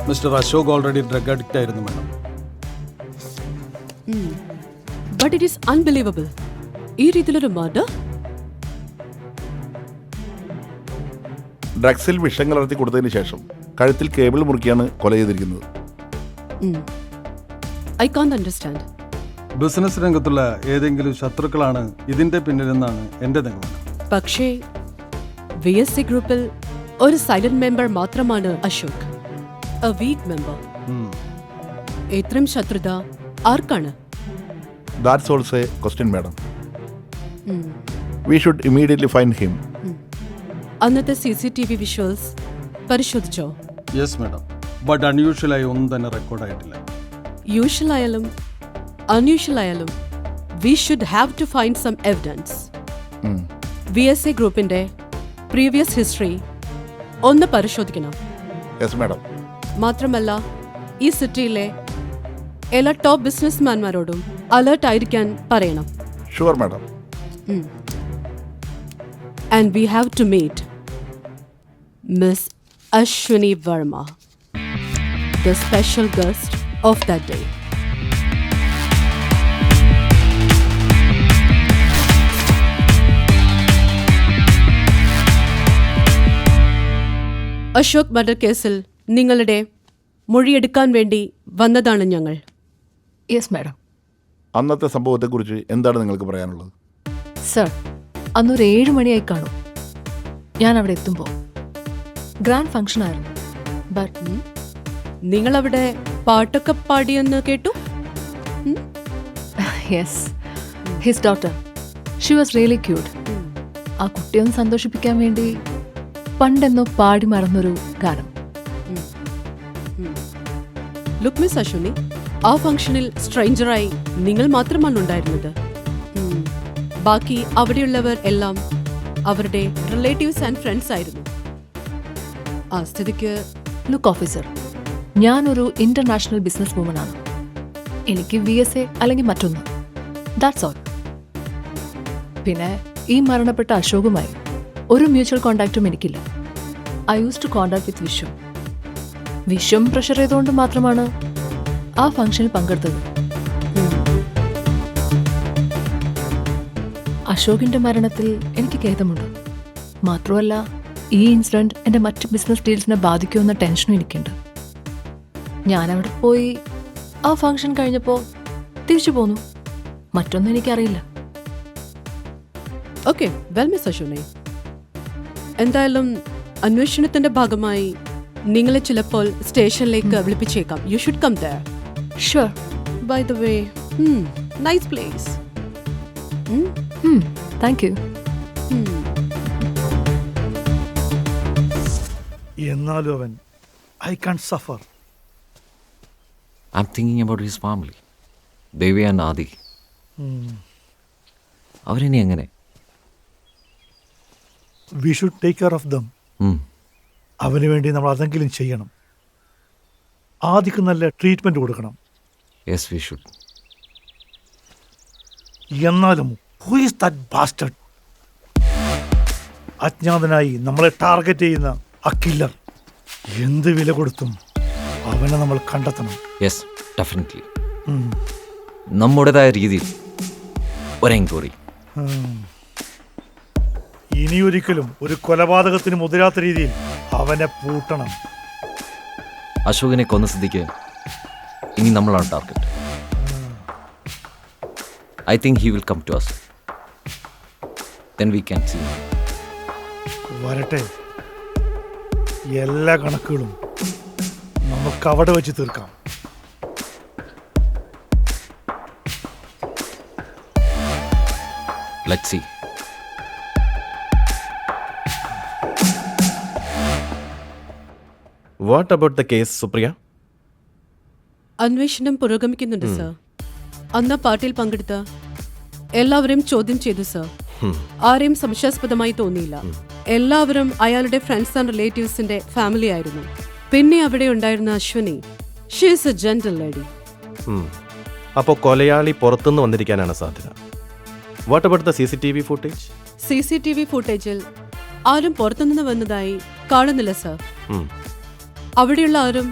Mister Ashok already drug addict ആയിരുന്നു madam. But it is unbelievable. ഈ രീതിയിലൊരു മർഡർ. ഡ്രഗ്സിൽ വിഷം കലർത്തി കൊടുത്തതിന് ശേഷം കഴുത്തിൽ കേബിൾ മുറുക്കിയാണ് കൊല ചെയ്തിരിക്കുന്നത്. I Kant understand. ബിസിനസ് രംഗത്തുള്ള ഏതെങ്കിലും ശത്രുക്കളാണ് ഇതിന്റെ പിന്നിലെന്നാണ് എന്റെ നിഗമനം. പക്ഷേ VSA ഗ്രൂപ്പിൽ ഒരു സൈലന്റ് മെമ്പർ മാത്രമാണ് അശോക്. A weak member. ഇത്രയും ശത്രുത ആർക്കാണ്? That's also a question, madam. We should immediately find him. അന്നത്തെ CCTV വിഷ്വൽസ് പരിശോധിച്ചോ? Yes madam. ബട്ട് അൺയൂഷ്വലായി ഒന്നും തന്നെ റെക്കോർഡായിട്ടില്ല. യൂഷ്വൽ ആയാലും അൺയൂഷ്വൽ ആയാലും we should have to find some evidence. VSA ഗ്രൂപ്പിന്റെ പ്രീവിയസ് ഹിസ്റ്ററി ഒന്ന് പരിശോധിക്കണം. Yes madam. മാത്രമല്ല ഈ സിറ്റിയിലെ എല്ലാ ടോപ്പ് ബിസിനസ്മാൻമാരോടും അലേർട്ട് ആയിരിക്കാൻ പറയണം. Sure madam. And we have to meet Miss Ashwini Verma, the special guest of that day. Ashok murder കേസിൽ നിങ്ങളുടെ മൊഴിയെടുക്കാൻ വേണ്ടി വന്നതാണ് ഞങ്ങൾ. Yes madam. അന്നത്തെ സംഭവത്തെക്കുറിച്ച് എന്താണ് നിങ്ങൾക്ക് പറയാനുള്ളത്? സർ, അന്നൊരു 7 മണിയായി കാണും ഞാൻ അവിടെ എത്തുമ്പോൾ. ഗ്രാൻഡ് ഫംഗ്ഷൻ ആയിരുന്നു. ബട്ട് നിങ്ങളവിടെ പാട്ടൊക്കെ പാടിയെന്ന് കേട്ടു. Yes, his daughter, she was really cute. ആ കുട്ടിയൊന്ന് സന്തോഷിപ്പിക്കാൻ വേണ്ടി പണ്ടെന്നോ പാടി മറന്നൊരു ഗാനം. ലുക്ക് മിസ് അശ്വിനി, ആ ഫംഗ്ഷനിൽ സ്ട്രേഞ്ചറായി നിങ്ങൾ മാത്രമാണ് ഉണ്ടായിരുന്നത്. ബാക്കി അവിടെയുള്ളവർ എല്ലാം അവരുടെ റിലേറ്റീവ്സ് ആൻഡ് ഫ്രണ്ട്സ് ആയിരുന്നു. ആ സ്ഥിതിക്ക് ലുക്ക് ഓഫീസർ, ഞാനൊരു ഇന്റർനാഷണൽ ബിസിനസ് വുമനാണ്. എനിക്ക് VSA അല്ലെങ്കിൽ മറ്റൊന്ന്, ദാറ്റ്സ് ഓൾ. പിന്നെ ഈ മരണപ്പെട്ട അശോകുമായി ഒരു മ്യൂച്വൽ കോണ്ടാക്റ്റും എനിക്കില്ല. I use to contact with Vishwam. Vishwam pressure ചെയ്തുകൊണ്ട് മാത്രമാണ് ആ ഫംഗ്ഷനിൽ പങ്കെടുത്തത്. അശോകിന്റെ മരണത്തിൽ എനിക്ക് ഖേദമുണ്ട്. മാത്രമല്ല, ഈ ഇൻസിഡന്റ് എൻ്റെ മറ്റ് ബിസിനസ് ഡീൽസിനെ ബാധിക്കുമെന്ന ടെൻഷനും എനിക്കുണ്ട്. ഞാനവിടെ പോയി ആ ഫംഗ്ഷൻ കഴിഞ്ഞപ്പോൾ തിരിച്ചു പോന്നു. മറ്റൊന്നും എനിക്കറിയില്ല. ഓക്കെ, വെൽ മിസ് അശ്വിനി, എന്തായാലും അന്വേഷണത്തിന്റെ ഭാഗമായി നിങ്ങളെ ചിലപ്പോൾ സ്റ്റേഷനിലേക്ക് വിളിപ്പിച്ചേക്കാം. You should come there. Sure. By the way, nice place. Thank you. എന്നാലും അവൻ I can suffer. I am thinking about his family, Devi and Adi. അവരിനി എങ്ങനെ? We should take care of them. അവന് വേണ്ടി നമ്മൾ അതെങ്കിലും ചെയ്യണം. ആദിക്ക് നല്ല ട്രീറ്റ്മെന്റ് കൊടുക്കണം. Yes, we should. എന്നാലും ഹു ഈസ് ദാറ്റ് ബാസ്റ്റഡ്? അജ്ഞാതനായി നമ്മളെ ടാർഗറ്റ് ചെയ്യുന്ന ആ കില്ലർ. എന്ത് വില കൊടുത്തും അവനെ നമ്മൾ കണ്ടെത്തണം. Yes, definitely. നമ്മുടേതായ രീതിയിൽ ഒരു എൻക്വയറി. ഇനിയൊരിക്കലും ഒരു കൊലപാതകത്തിന് മുതിരാത്ത രീതിയിൽ അവനെ പൂട്ടണം. അശോകിനെ കൊന്ന സ്ഥിതിക്ക് ഇനി നമ്മളാണ് target. I think he will come to us. Then we can see. വരട്ടെ, എല്ലാ കണക്കുകളും നമുക്ക് അവിടെ വെച്ച് തീർക്കാം. Let's see. What about the case, Supriya? അന്വേഷണം പുരോഗമിക്കുന്നുണ്ട് സർ. അന്ന് പാർട്ടിയിൽ പങ്കെടുത്ത എല്ലാവരെയും ചോദ്യം ചെയ്തു സർ. ആരെയും സംശയാസ്പദമായി തോന്നിയില്ല. എല്ലാവരും അയാളുടെ ഫ്രണ്ട്സ് ആൻഡ് റിലേറ്റീവ്സിന്റെ ഫാമിലി ആയിരുന്നു. പിന്നെ അവിടെ ഉണ്ടായിരുന്ന Ashwini, she is A gentle lady. അപ്പോൾ കൊലയാളി പുറത്തുനിന്ന് വന്നിരിക്കാനാണ് സാധ്യത. What about the CCTV footage? CCTV ഫുട്ടേജിൽ ആരും പുറത്തുനിന്ന് വന്നതായി കാണുന്നില്ല സർ. അവിടെയുള്ള ആരും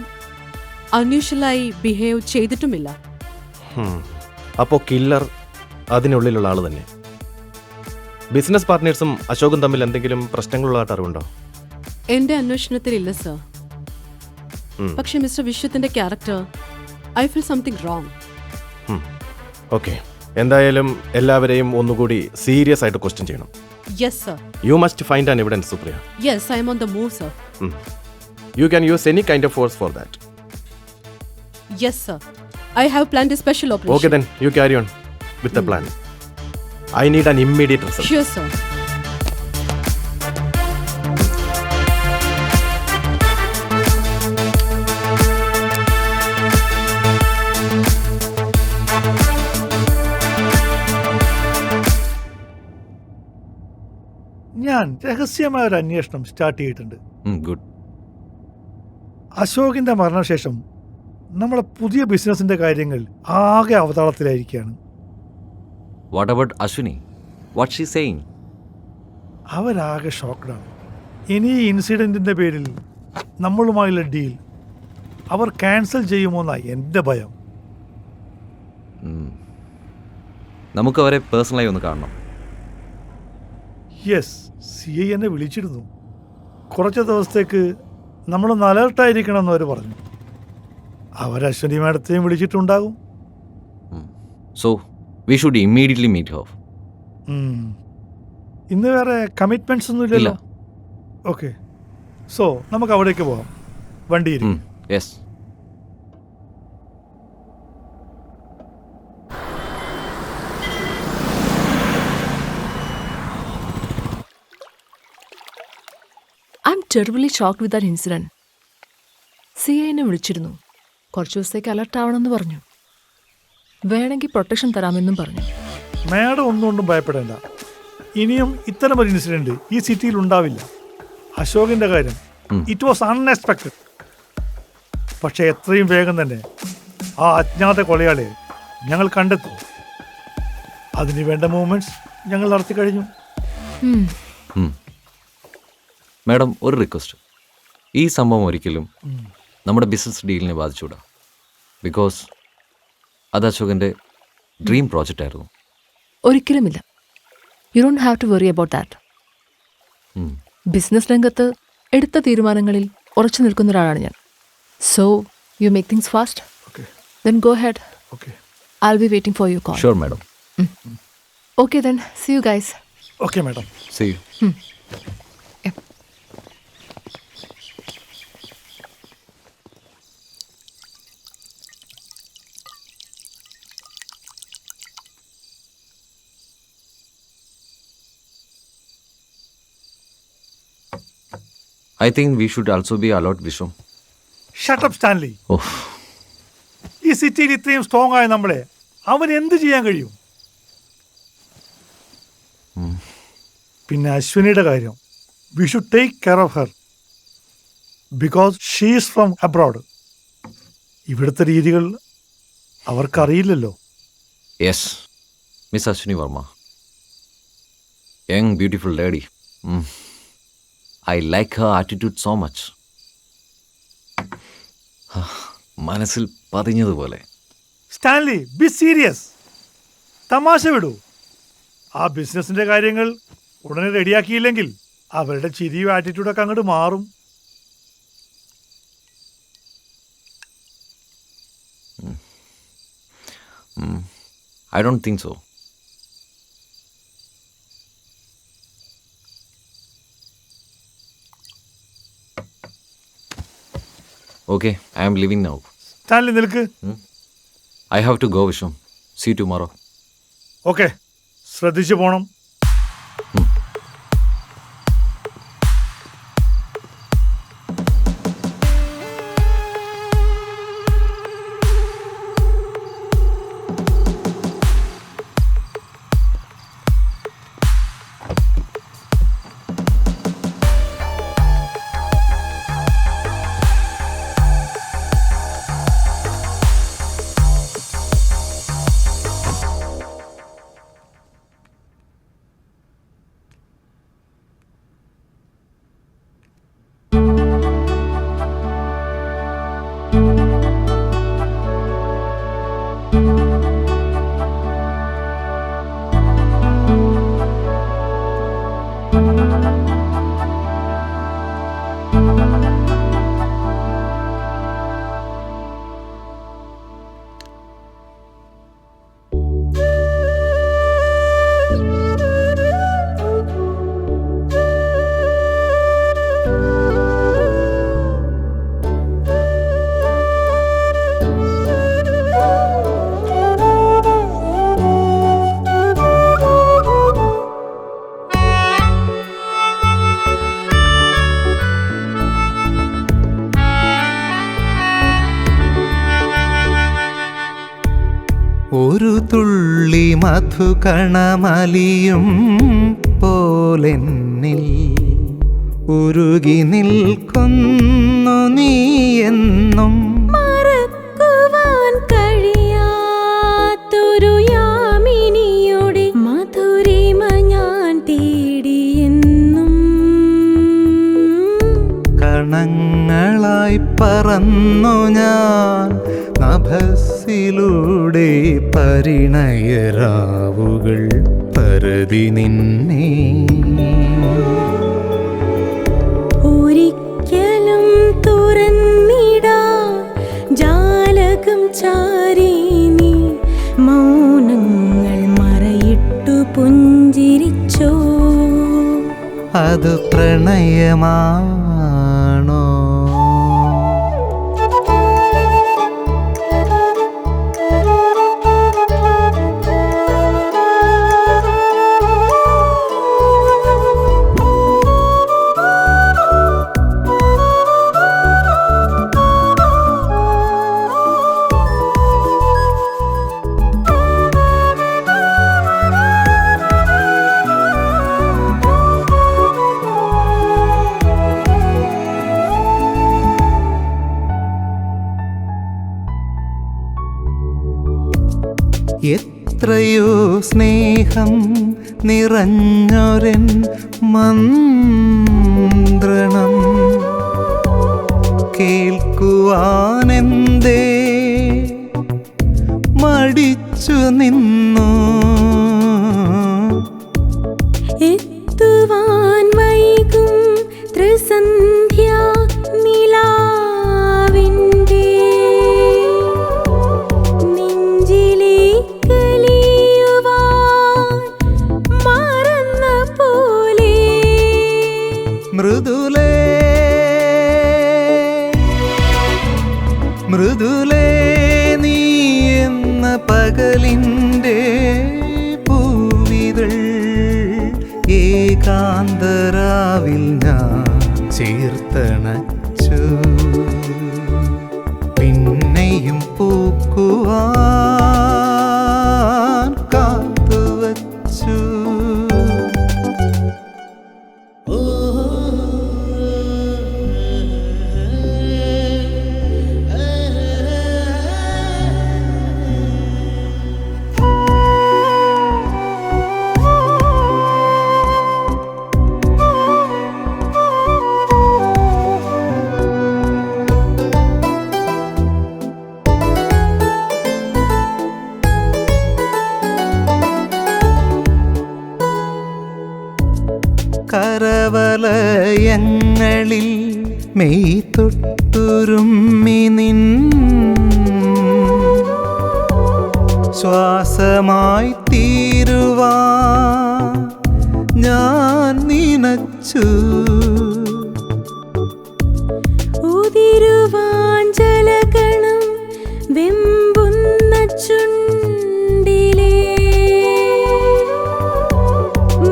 അൺയൂഷ്വലായി ബിഹേവ് ചെയ്തിട്ടുമില്ല. അപ്പോൾ കില്ലർ അതിനുള്ളിലുള്ള ആൾ തന്നെ. ബിസിനസ് പാർട്ട്നേഴ്സും അശോകും തമ്മിൽ എന്തെങ്കിലും പ്രശ്നങ്ങളുള്ളതായിട്ട് അറിവുണ്ടോ? എന്റെ അന്വേഷണത്തിൽ ഇല്ല സർ. പക്ഷെ മിസ്റ്റർ വിശ്വത്തിന്റെ character, I feel something wrong. Okay, എന്തായാലും എല്ലാവരെയും ഒന്നുകൂടി സീരിയസ് ആയിട്ട് ക്വസ്റ്റ്യൻ ചെയ്യണം. Yes sir. You must find an evidence, Supriya. Yes, I am on the move sir. You can use any kind of force for that. Yes, sir. I have planned a special operation. Okay, then you carry on with the plan. I need an immediate result. Sure, sir. ഞാൻ രഹസ്യമായ ഒരു അന്വേഷണം start ചെയ്തിട്ടുണ്ട്. Good. അശോകിന്റെ മരണശേഷം നമ്മളെ പുതിയ ബിസിനസിന്റെ കാര്യങ്ങൾ ആകെ അവതാളത്തിലായിരിക്കുകയാണ്. What about Ashwini? What she saying? അവരാകെ ഷോക്ക്ഡാണ്. ഇനി ഈ ഇൻസിഡൻറ്റിൻ്റെ പേരിൽ നമ്മളുമായുള്ള ഡീൽ അവർ ക്യാൻസൽ ചെയ്യുമോന്നാണ് എൻ്റെ ഭയം. നമുക്ക് അവരെ പേഴ്സണലായി ഒന്ന് കാണണം. യെസ്, CI എന്നെ വിളിച്ചിരുന്നു. കുറച്ച് ദിവസത്തേക്ക് നമ്മളൊന്ന് അലേർട്ടായിരിക്കണം എന്ന് അവർ പറഞ്ഞു. അവർ അശ്വനി മാഡത്തെയും വിളിച്ചിട്ടുണ്ടാകും. So we should immediately meet her. ഇന്ന് വേറെ കമ്മിറ്റ്മെൻറ്റ്സ് ഒന്നും ഇല്ലല്ലോ? ഓക്കെ, സോ നമുക്ക് അവിടേക്ക് പോകാം. വണ്ടിയിൽ. Yes. I'm terribly shocked with that incident. CI എന്നെ വിളിച്ചിരുന്നു. കുറച്ച് ദിവസത്തേക്ക് അലർട്ട് ആവണമെന്ന് പറഞ്ഞു. വേണമെങ്കിൽ പ്രൊട്ടക്ഷൻ തരാമെന്നും പറഞ്ഞു. മാഡം ഒന്നുകൊണ്ടും ഭയപ്പെടേണ്ട. ഇനിയും ഇത്തരം ഒരു ഇൻസിഡന്റ് ഈ സിറ്റിയിൽ ഉണ്ടാവില്ല. അശോകിന്റെ കാര്യം ഇറ്റ് വാസ് അൺഎക്സ്പെക്റ്റഡ്. പക്ഷെ എത്രയും വേഗം തന്നെ ആ അജ്ഞാത കൊലയാളിയെ ഞങ്ങൾ കണ്ടെത്തും. അതിന് വേണ്ട മൂവ്മെന്റ്സ് ഞങ്ങൾ നടത്തി കഴിഞ്ഞു. മാഡം, ഒരു റിക്വസ്റ്റ്. ഈ സംഭവം ഒരിക്കലും നമ്മുടെ ബിസിനസ് ഡീലിനെ ബാധിച്ചുകൂടാ. ബിക്കോസ് അത് അശോകൻ്റെ ഡ്രീം പ്രോജക്റ്റ് ആയിരുന്നു. ഒരിക്കലുമില്ല. You don't have to worry about that. Business രംഗത്ത് എടുത്ത തീരുമാനങ്ങളിൽ ഉറച്ചു നിൽക്കുന്ന ഒരാളാണ് ഞാൻ. So you make things fast. Then go head. I will be waiting for your call. Sure madam. Okay then, see you guys. Okay madam. See you. I think we should also be allowed, Vishwam. Shut up, Stanley. Oh. ഈ സിറ്റിയിൽ ഇത്രയും strong ആയ നമ്മളെ അവൻ എന്ത് ചെയ്യാൻ കഴിയും? പിന്നെ അശ്വിനിയുടെ കാര്യം, we should take care of her because she is from abroad. ഇവിടുത്തെ രീതികൾ അവർക്കറിയില്ലല്ലോ. Yes, miss Ashwini Varma, young beautiful lady. I like her attitude so much. മനസ്സിൽ പതിഞ്ഞതുപോലെ. Stanley, be serious. തമാശ വിടൂ. ആ ബിസിനസിന്റെ കാര്യങ്ങൾ ഉടനെ റെഡിയാക്കിയില്ലെങ്കിൽ അവരുടെ ചിരിയും ആറ്റിറ്റ്യൂഡൊക്കെ അങ്ങോട്ട് മാറും. I don't think so. Okay, I am leaving now. Stanley നിൽക്ക്. I have to go, Vishwam. See you tomorrow. Okay, ശ്രദ്ധിച്ചു പോണം. ഒരു തുള്ളി മധുകണമലിയും പോലെന്നിൽ ഉരുകി നിൽക്കുന്നു നീ എന്നും മറക്കുവാനാവില്ല പറന്നു ഞാൻ നഭസ്സിലൂടെ പരിണയരാവുകൾ പരതി നിന്നെ. ഒരിക്കലും തുറന്നിടാ ജാലകം ചാരീനി മൗനങ്ങൾ മറയിട്ടു പുഞ്ചിരിച്ചോ. അത് പ്രണയമാണോ? എത്രയോ സ്നേഹം നിറഞ്ഞൊരൻ മന്ത്രണം കേൾക്കുവാനെന്തേ മടിച്ചു നിന്നു. എത്തുവാൻ വൈകും ത്രിസന്ധ്യ നിലാവിൻ്റെ മൃദുലേ മൃദുലേ നീ എന്ന പകലിൻ്റെ പൂവിതൾ ഏകാന്തരാവിൽ ഞാൻ ചേർത്തണച്ചു. പിന്നെയും പൂക്കുവാൻ കാത്തുവച്ചു. കരവലയങ്ങളിൽ മെയ് തൊട്ടുരുമ്മി നിൻ ശ്വാസമായി തീരുവാൻ ഞാൻ നിനച്ചു. ഉതിരുവാൻ ജലഗണം വെമ്പുന്ന ചുണ്ടിലേ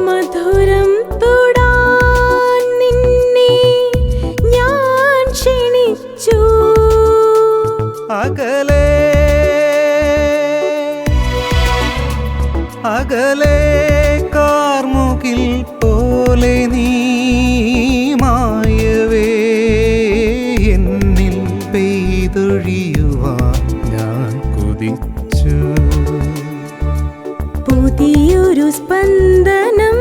മധുരം തൊടാൻ നിന്നെ ഞാൻ ക്ഷണിച്ചു. അകലെ അകലെ കാർമുകിൽ പോലെ നീ മായവേ എന്നിൽ പെയ്തൊഴിയുവാൻ ഞാൻ കുതിച്ചു. പുതിയൊരു സ്പന്ദനം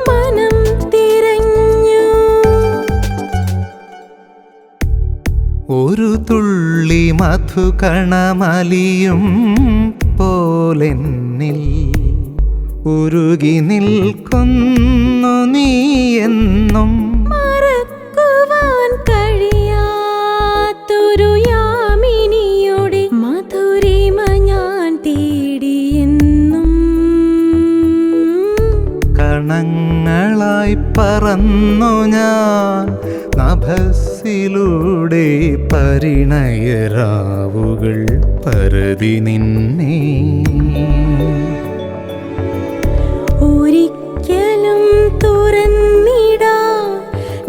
മനം തിരഞ്ഞു. ഒരു തുള്ളി മധുകണമലിയും പോലെന്നിൽ ഉരുകി നിൽക്കുന്നു നീ എന്നും. മറക്കുവാൻ കഴിയാത്തൊരു യാമിനിയുടെ മധുരിമ ഞാൻ തേടിയെന്നും. കണങ്ങളായി പറന്നു ഞാൻ നഭസ്സിലൂടെ പരിണയരാവുകൾ പരതി നിന്നെ. ഒരിക്കലും തുറന്നിടാ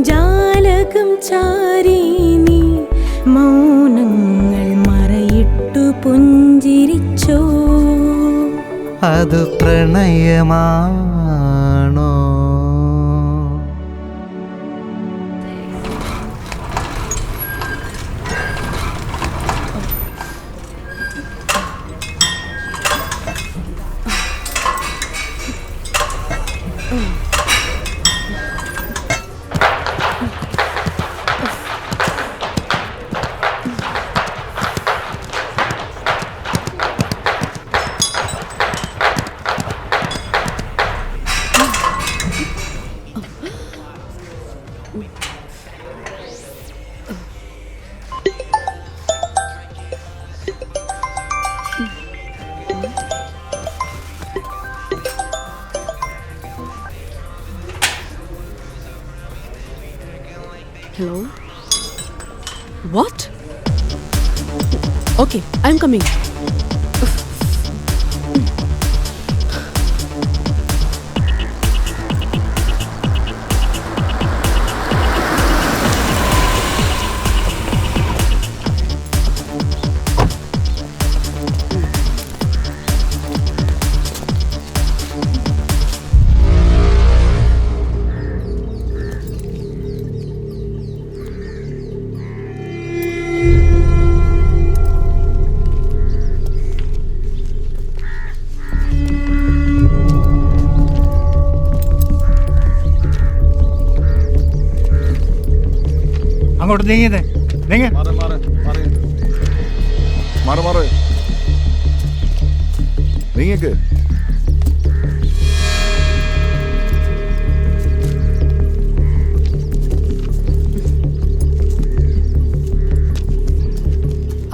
ജാലകം ചാരീനി മൗനങ്ങൾ മറയിട്ടു പുഞ്ചിരിച്ചോ. അത് പ്രണയമാണോ? What? Okay, I'm coming. അങ്ങോട്ട് നീങ്ങിയതേ നീങ്ങ മാറ് നീങ്ങക്ക്.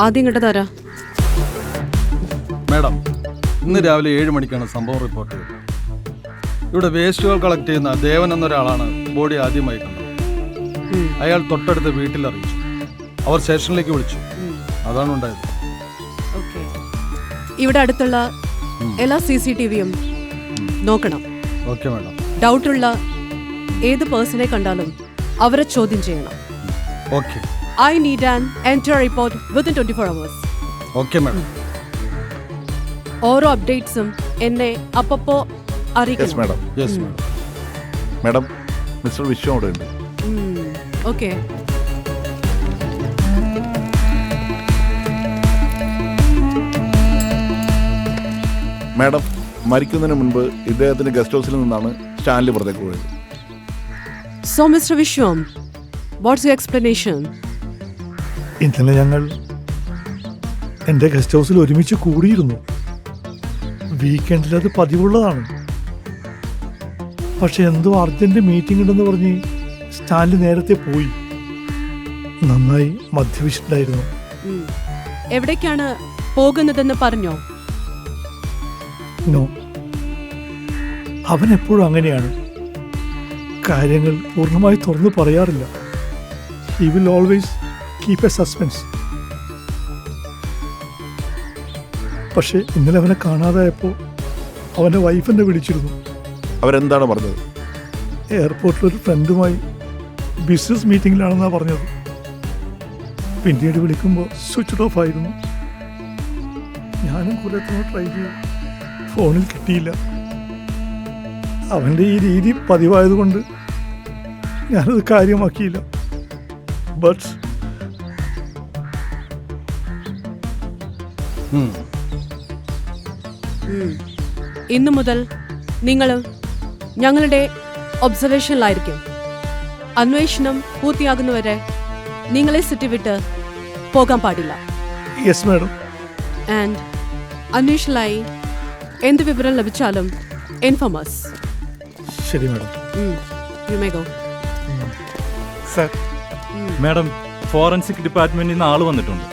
ആദ്യം കേട്ടതാരാ? മാഡം, ഇന്ന് രാവിലെ 7 മണിക്കാണ് സംഭവം റിപ്പോർട്ട് ചെയ്തത്. ഇവിടെ വേസ്റ്റുകൾ കളക്ട് ചെയ്യുന്ന ദേവൻ എന്നൊരാളാണ് ബോഡി ആദ്യമായി കണ്ടത്. അയാൾ തൊട്ടടുത്ത വീട്ടിൽ അറിയിച്ചു. അവർ സ്റ്റേഷനിലേക്ക് വിളിച്ചു. അതാണ് ഉണ്ടായത്. ഇവിടെ അടുത്തുള്ള എല്ലാ CCTVയും നോക്കണം. Okay madam. ഡൗട്ടുള്ള ഏത് പേഴ്സണെ കണ്ടാലും അവരെ ചോദ്യം ചെയ്യണം. Okay. I need an entire report within 24 hours. Okay madam. ഓരോ അപ്ഡേറ്റ്സും എന്നെ അപ്പപ്പോ അറിയിക്കണം. മാഡം. മാഡം, മിസ്റ്റർ വിശ്വം അവിടെ ഉണ്ട്. ഓക്കെ. മാഡം, മരിക്കുന്നതിന് മുൻപ് ഇദ്ദേഹത്തിന്റെ ഗസ്റ്റ് ഹൗസിൽ നിന്നാണ് സ്റ്റാൻലി പുറത്തേക്ക് പോയത്. So, Mr. Vishwam, what's your explanation? ഇന്നലെ ഞങ്ങൾ എൻ്റെ ഗസ്റ്റ് ഹൗസിൽ ഒരുമിച്ച് കൂടിയിരുന്നു. വീക്കെൻഡിൽ അത് പതിവുള്ളതാണ്. പക്ഷെ എന്തോ അർജന്റ് മീറ്റിംഗ് ഉണ്ടെന്ന് പറഞ്ഞ് സ്റ്റാൻലി നേരത്തെ പോയി. നന്നായി മദ്യപിച്ചിട്ടുണ്ടായിരുന്നു. എവിടേക്കാണ് പോകുന്നതെന്ന് പറഞ്ഞോ? നോ, അവൻ എപ്പോഴും അങ്ങനെയാണ്. കാര്യങ്ങൾ പൂർണ്ണമായി തുറന്നു പറയാറില്ല. He will always keep A suspense. പക്ഷേ ഇന്നലെ അവനെ കാണാതായപ്പോൾ അവൻ്റെ വൈഫ് എന്നെ വിളിച്ചിരുന്നു. അവരെന്താണ് പറഞ്ഞത്? എയർപോർട്ടിലൊരു ഫ്രണ്ടുമായി ബിസിനസ് മീറ്റിംഗിലാണെന്നാണ് പറഞ്ഞത്. പിന്നീട് വിളിക്കുമ്പോൾ സ്വിച്ച് ഓഫ് ആയിരുന്നു. ഞാനും കുറേ തവണ ട്രൈ ചെയ്തു, ഫോണിൽ കിട്ടിയില്ല. അവൻ്റെ ഈ രീതി പതിവായതുകൊണ്ട് ഞാനത് കാര്യമാക്കിയില്ല. ബട്ട് ഇന്നു മുതൽ നിങ്ങൾ ഞങ്ങളുടെ ഒബ്സർവേഷനിലായിരിക്കും. അന്വേഷണം പൂർത്തിയാകുന്നവരെ നിങ്ങളെ സിറ്റി വിട്ട് പോകാൻ പാടില്ല. Yes madam. ആൻഡ് അന്വേഷണമായി എന്ത് വിവരം ലഭിച്ചാലും ഇൻഫോം us. ശരി madam. You may go. Sir, madam, forensic ഡിപ്പാർട്ട്മെന്റിൽ നിന്ന് ആള് വന്നിട്ടുണ്ട്.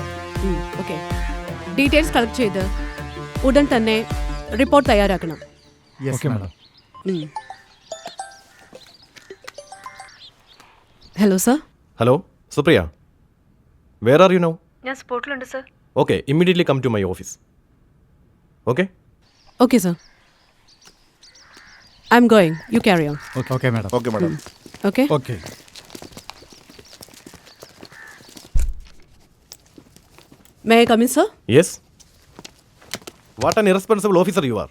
ഓക്കെ. ഡീറ്റെയിൽസ് കളക്ട് ചെയ്ത് ഉടൻ തന്നെ റിപ്പോർട്ട് തയ്യാറാക്കണം. Okay madam. Hello sir. Hello Supriya, where are you now? ഞാൻ സ്പോട്ടിലുണ്ട് sir. Okay, immediately come to my office. Okay. Okay sir. I am going. You carry on. Okay madam. Okay madam. Okay. Okay. May I come in sir? Yes. What an irresponsible officer you are.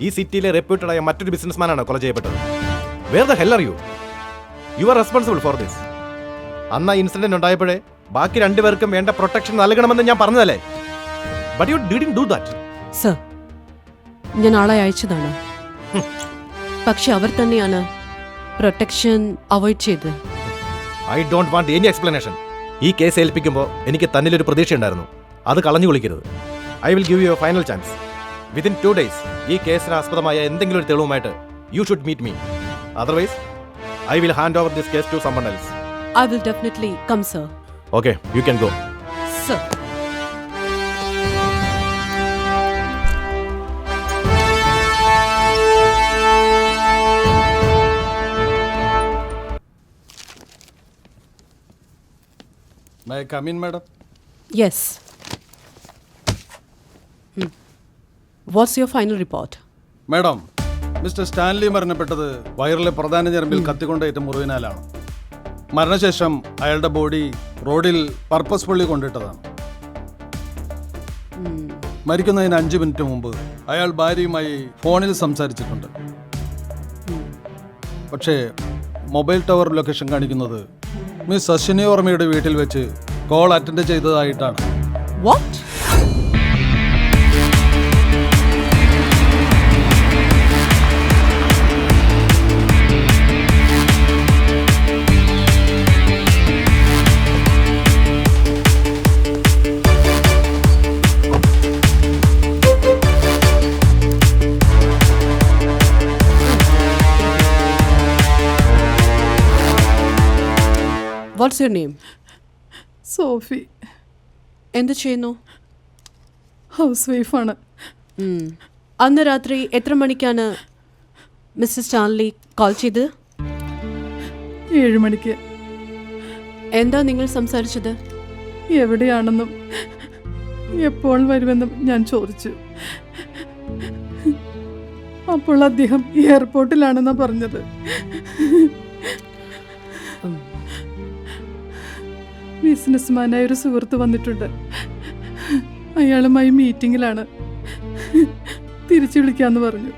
ഈ സിറ്റിയിലെ reputed ആയ മറ്റൊരു ബിസിനസ്മാനാണ് കൊല ചെയ്യപ്പെട്ടത്. Where the hell are you? You are responsible for this. അന്ന് ആ incident ഉണ്ടായപ്പോഴേ ബാക്കി 2 പേർക്കും വേണ്ട പ്രൊട്ടക്ഷൻ നൽകണമെന്ന് ഞാൻ പറഞ്ഞതല്ലേ? But you didn't do that. Sir, ഞാൻ ആളെ അയച്ചതാണ്. പക്ഷെ അവർ തന്നെയാണ് പ്രൊട്ടക്ഷൻ അവോയ്ഡ് ചെയ്തത്. I don't want any explanation. ഈ കേസ് ഏൽപ്പിക്കുമ്പോൾ എനിക്ക് തന്നിലൊരു പ്രതീക്ഷയുണ്ടായിരുന്നു. അത് കളഞ്ഞു കുളിക്കരുത്. I will give you a final chance. Within 2 days ഈ കേസിന് ആസ്പദമായ എന്തെങ്കിലും ഒരു തെളിവുമായിട്ട് you should meet me. Otherwise I will hand over this case to someone else. I will definitely come, sir. Okay, you can go. Sir. My come in madam. Yes. What's your final report? Madam, mister Stanley മരണപ്പെട്ടത് വയറിലെ പ്രധാന ഞരമ്പിൽ കത്തിക്കൊണ്ടേറ്റ മുറിവിനാലാണ്. മരണശേഷം അയാളുടെ body റോഡിൽ purposefully കൊണ്ടിട്ടതാണ്. മരിക്കുന്നതിന് 5 minute മുമ്പ് അയാൾ ഭാര്യയുമായി ഫോണിൽ സംസാരിച്ചിട്ടുണ്ട്. പക്ഷേ മൊബൈൽ ടവർ ലൊക്കേഷൻ കാണിക്കുന്നത് മിസ് അശ്വിനി ഓർമ്മയുടെ വീട്ടിൽ വെച്ച് കോൾ അറ്റൻഡ് ചെയ്തതായിട്ടാണ്. What? What's your name? Sophie. എന്ത് ചെയ്യുന്നു? ഹൗസ് വൈഫാണ്. അന്ന് രാത്രി എത്ര മണിക്കാണ് മിസ്റ്റർ സ്റ്റാൻലി കോൾ ചെയ്തത്? 7 മണിക്ക്. എന്താ നിങ്ങൾ സംസാരിച്ചത്? എവിടെയാണെന്നും എപ്പോൾ വരുമെന്നും ഞാൻ ചോദിച്ചു. അപ്പോൾ അദ്ദേഹം എയർപോർട്ടിലാണെന്നാണ് പറഞ്ഞത്. ബിസിനസ്മാനായ ഒരു സുഹൃത്ത് വന്നിട്ടുണ്ട്. അയാളുമായി മീറ്റിങ്ങിലാണ്. തിരിച്ചു വിളിക്കാന്ന് പറഞ്ഞു.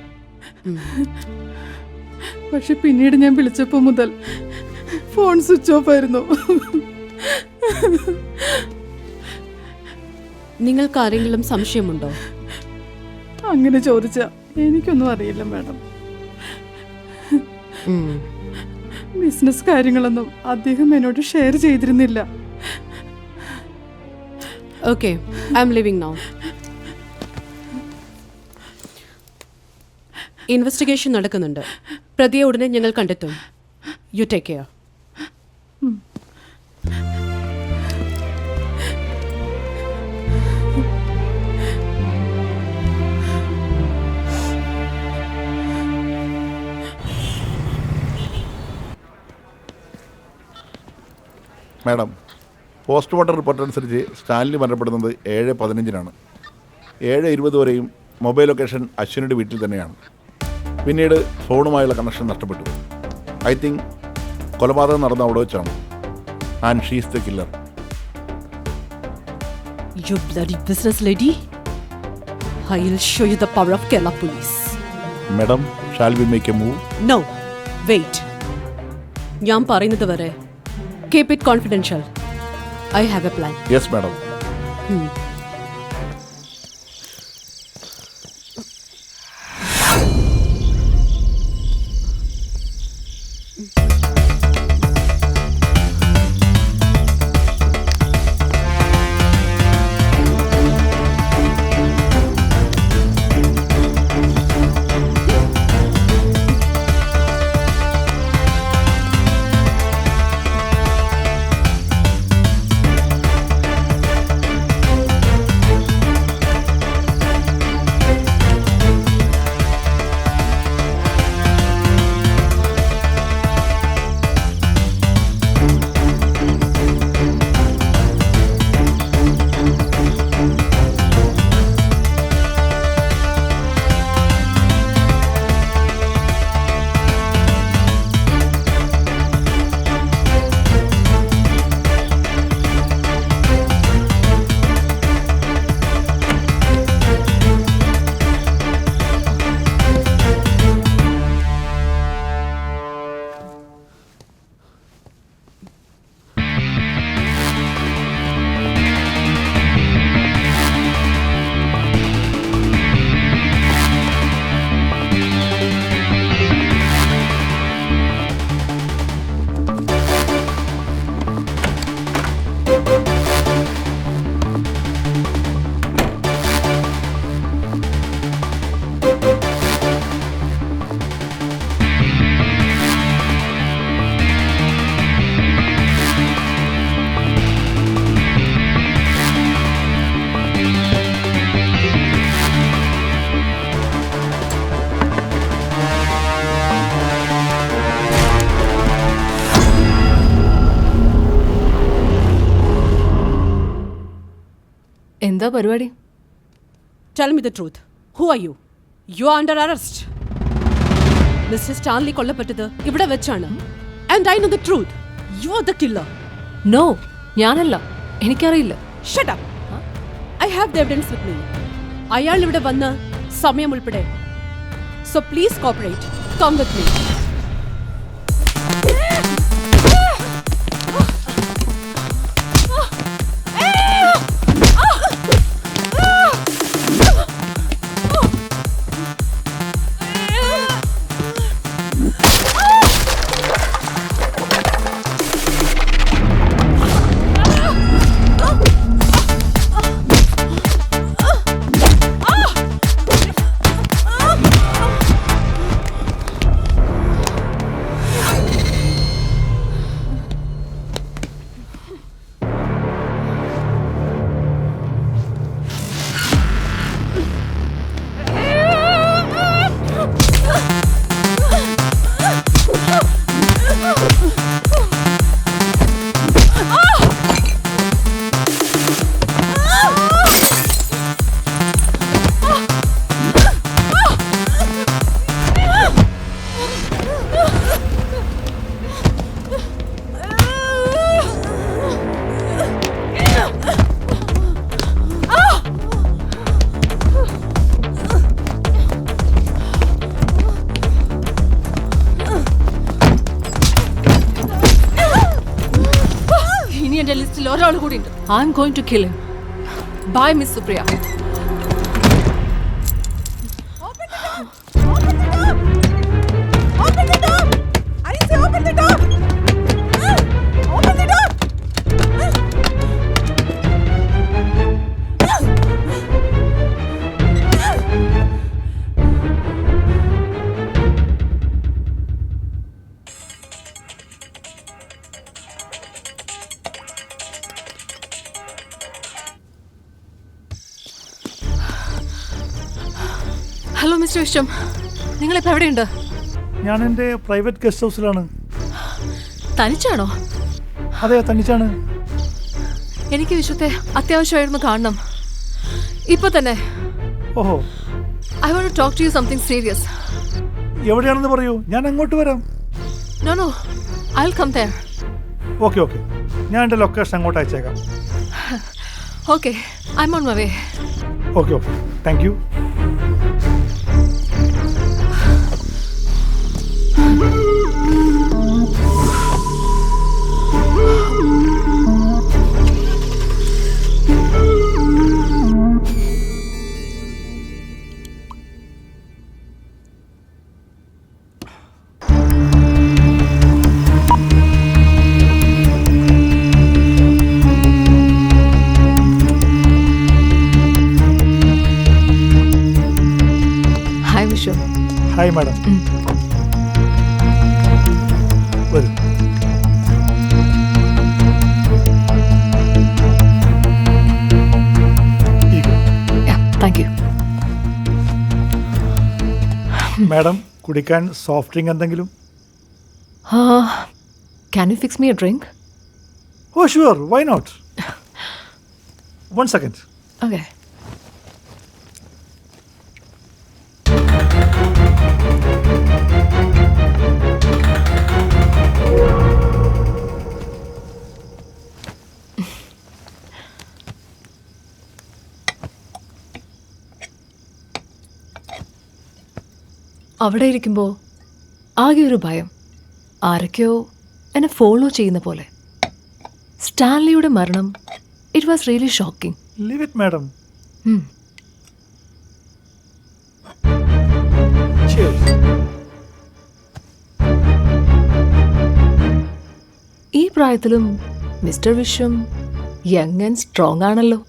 പക്ഷെ പിന്നീട് ഞാൻ വിളിച്ചപ്പോൾ മുതൽ ഫോൺ സ്വിച്ച് ഓഫ് ആയിരുന്നു. നിങ്ങൾക്ക് ആരെങ്കിലും സംശയമുണ്ടോ? അങ്ങനെ ചോദിച്ചാ എനിക്കൊന്നും അറിയില്ല മാഡം. ബിസിനസ് കാര്യങ്ങളൊന്നും അദ്ദേഹം എന്നോട് ഷെയർ ചെയ്തിരുന്നില്ല. Okay, I am living now. Investigation നടക്കുന്നുണ്ട്. പ്രതിയെ ഉടനെ ഞങ്ങൾ കണ്ടെത്തും. You take care. Madam, postmortem report അനുസരിച്ച് സ്റ്റാൻലി മരണപ്പെടുന്നത് 7:15 7:20 വരെയും മൊബൈൽ ലൊക്കേഷൻ അശ്വിനിയുടെ വീട്ടിൽ തന്നെയാണ്. പിന്നീട് ഫോണുമായുള്ള കണക്ഷൻ നഷ്ടപ്പെട്ടു. ഐ തിങ്ക് കൊലപാതകം നടന്ന അവിടെ വെച്ചാണ്. And she's the killer. You bloody business lady. I will show you the power of Kerala police. Madam, shall we make A move? No, wait. ഞാൻ പറയുന്നത് വരെ keep it confidential. I have a plan. Yes, madam. എന്താ പരിപാടി? Tell me the truth. Who are you? You are under arrest. Mr. Stanley കൊല്ലപ്പെട്ടത് ഇവിടെ വെച്ചാണ്. And I know the truth. You are the killer. No, ഞാനല്ല. എനിക്കറിയില്ല. Shut up. I have the evidence with me. അയാൾ ഇവിടെ വന്ന് സമയം ഉൾപ്പെടെ. So please cooperate. Come with me. ഒരാൾ കൂടി ഉണ്ട്. I am going to kill him. Bye miss Supriya. Hello mister Vishwam, നിങ്ങളിപ്പോൾ എവിടെയുണ്ട്? ഞാൻ എൻ്റെ പ്രൈവറ്റ് ഗസ്റ്റ് ഹൗസിലാണ്. തനിച്ചാണോ? അതെ, തനിച്ചാണ്. എനിക്ക് വിശ്വത്തെ അത്യാവശ്യമായിരുന്നു കാണണം, ഇപ്പൊ തന്നെ. ഓഹോ. I want to talk to you something serious. എവിടെയാണെന്ന് പറയൂ, ഞാൻ അങ്ങോട്ട് വരാം. No no, I will come there. Okay okay, ഞാൻ എൻ്റെ ലൊക്കേഷൻ അങ്ങോട്ട് അയച്ചേക്കാം. Okay, I am on my way. Okay okay, thank you. Hi madam. വരൂ. Thank you. മാഡം, കുടിക്കാൻ സോഫ്റ്റ് ഡ്രിങ്ക് എന്തെങ്കിലും? Can you fix me a drink? Oh sure, why not. 1 second. Okay. അവിടെ ഇരിക്കുമ്പോൾ ആകെ ഒരു ഭയം, ആരൊക്കെയോ എന്നെ ഫോളോ ചെയ്യുന്ന പോലെ. സ്റ്റാൻലിയുടെ മരണം, it was really shocking. Leave it madam. ഈ പ്രായത്തിലും mister Viswam young and strong ആണല്ലോ.